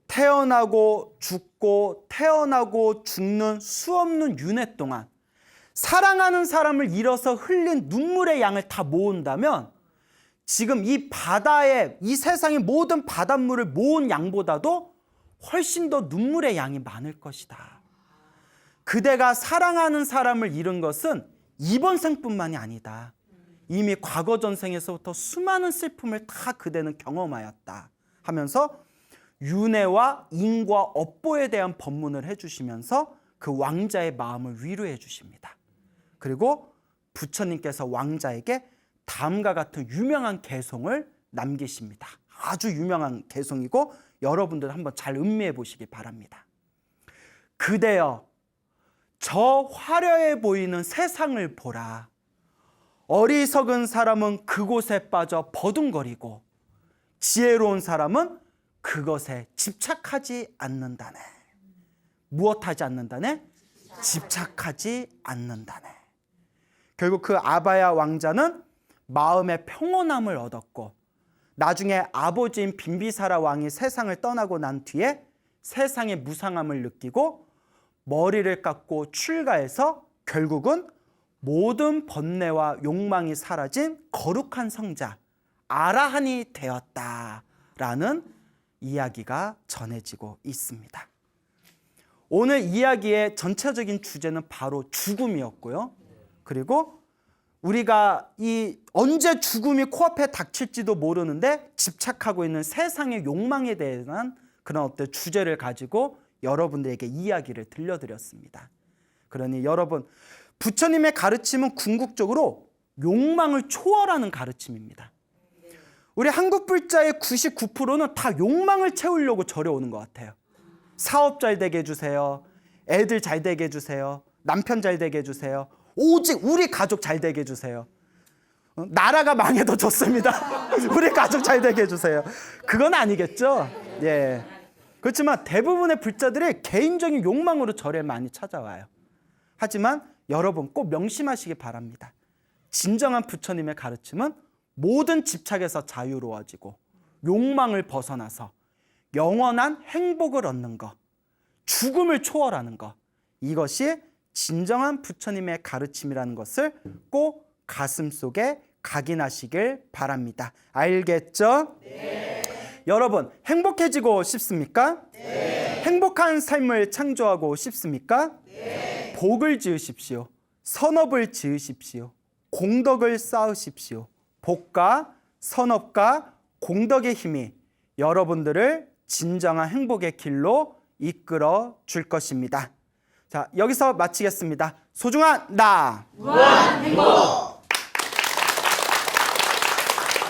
S1: 태어나고 죽고 태어나고 죽는 수없는 윤회 동안 사랑하는 사람을 잃어서 흘린 눈물의 양을 다 모은다면 지금 이 바다의, 이 세상의 모든 바닷물을 모은 양보다도 훨씬 더 눈물의 양이 많을 것이다. 그대가 사랑하는 사람을 잃은 것은 이번 생뿐만이 아니다. 이미 과거 전생에서부터 수많은 슬픔을 다 그대는 경험하였다 하면서 윤회와 인과 업보에 대한 법문을 해주시면서 그 왕자의 마음을 위로해 주십니다. 그리고 부처님께서 왕자에게 다음과 같은 유명한 개송을 남기십니다. 아주 유명한 개송이고 여러분들 한번 잘 음미해 보시기 바랍니다. 그대여, 저 화려해 보이는 세상을 보라. 어리석은 사람은 그곳에 빠져 버둥거리고 지혜로운 사람은 그것에 집착하지 않는다네. 무엇하지 않는다네? 집착하지 않는다네. 결국 그 아바야 왕자는 마음의 평온함을 얻었고 나중에 아버지인 빈비사라 왕이 세상을 떠나고 난 뒤에 세상의 무상함을 느끼고 머리를 깎고 출가해서 결국은 모든 번뇌와 욕망이 사라진 거룩한 성자 아라한이 되었다라는 이야기가 전해지고 있습니다. 오늘 이야기의 전체적인 주제는 바로 죽음이었고요. 그리고 우리가 언제 죽음이 코앞에 닥칠지도 모르는데 집착하고 있는 세상의 욕망에 대한 그런 어떤 주제를 가지고 여러분들에게 이야기를 들려드렸습니다. 그러니 여러분, 부처님의 가르침은 궁극적으로 욕망을 초월하는 가르침입니다. 우리 한국 불자의 99%는 다 욕망을 채우려고 절에 오는 것 같아요. 사업 잘 되게 해주세요. 애들 잘 되게 해주세요. 남편 잘 되게 해주세요. 오직 우리 가족 잘 되게 해주세요. 나라가 망해도 좋습니다. 우리 가족 잘 되게 해주세요. 그건 아니겠죠? 예. 그렇지만 대부분의 불자들이 개인적인 욕망으로 절에 많이 찾아와요. 하지만 여러분 꼭 명심하시기 바랍니다. 진정한 부처님의 가르침은 모든 집착에서 자유로워지고 욕망을 벗어나서 영원한 행복을 얻는 것, 죽음을 초월하는 것, 이것이 진정한 부처님의 가르침이라는 것을 꼭 가슴속에 각인하시길 바랍니다. 알겠죠? 네. 여러분, 행복해지고 싶습니까? 네. 행복한 삶을 창조하고 싶습니까? 네. 복을 지으십시오. 선업을 지으십시오. 공덕을 쌓으십시오. 복과 선업과 공덕의 힘이 여러분들을 진정한 행복의 길로 이끌어 줄 것입니다. 자, 여기서 마치겠습니다. 소중한 나 무한 행복.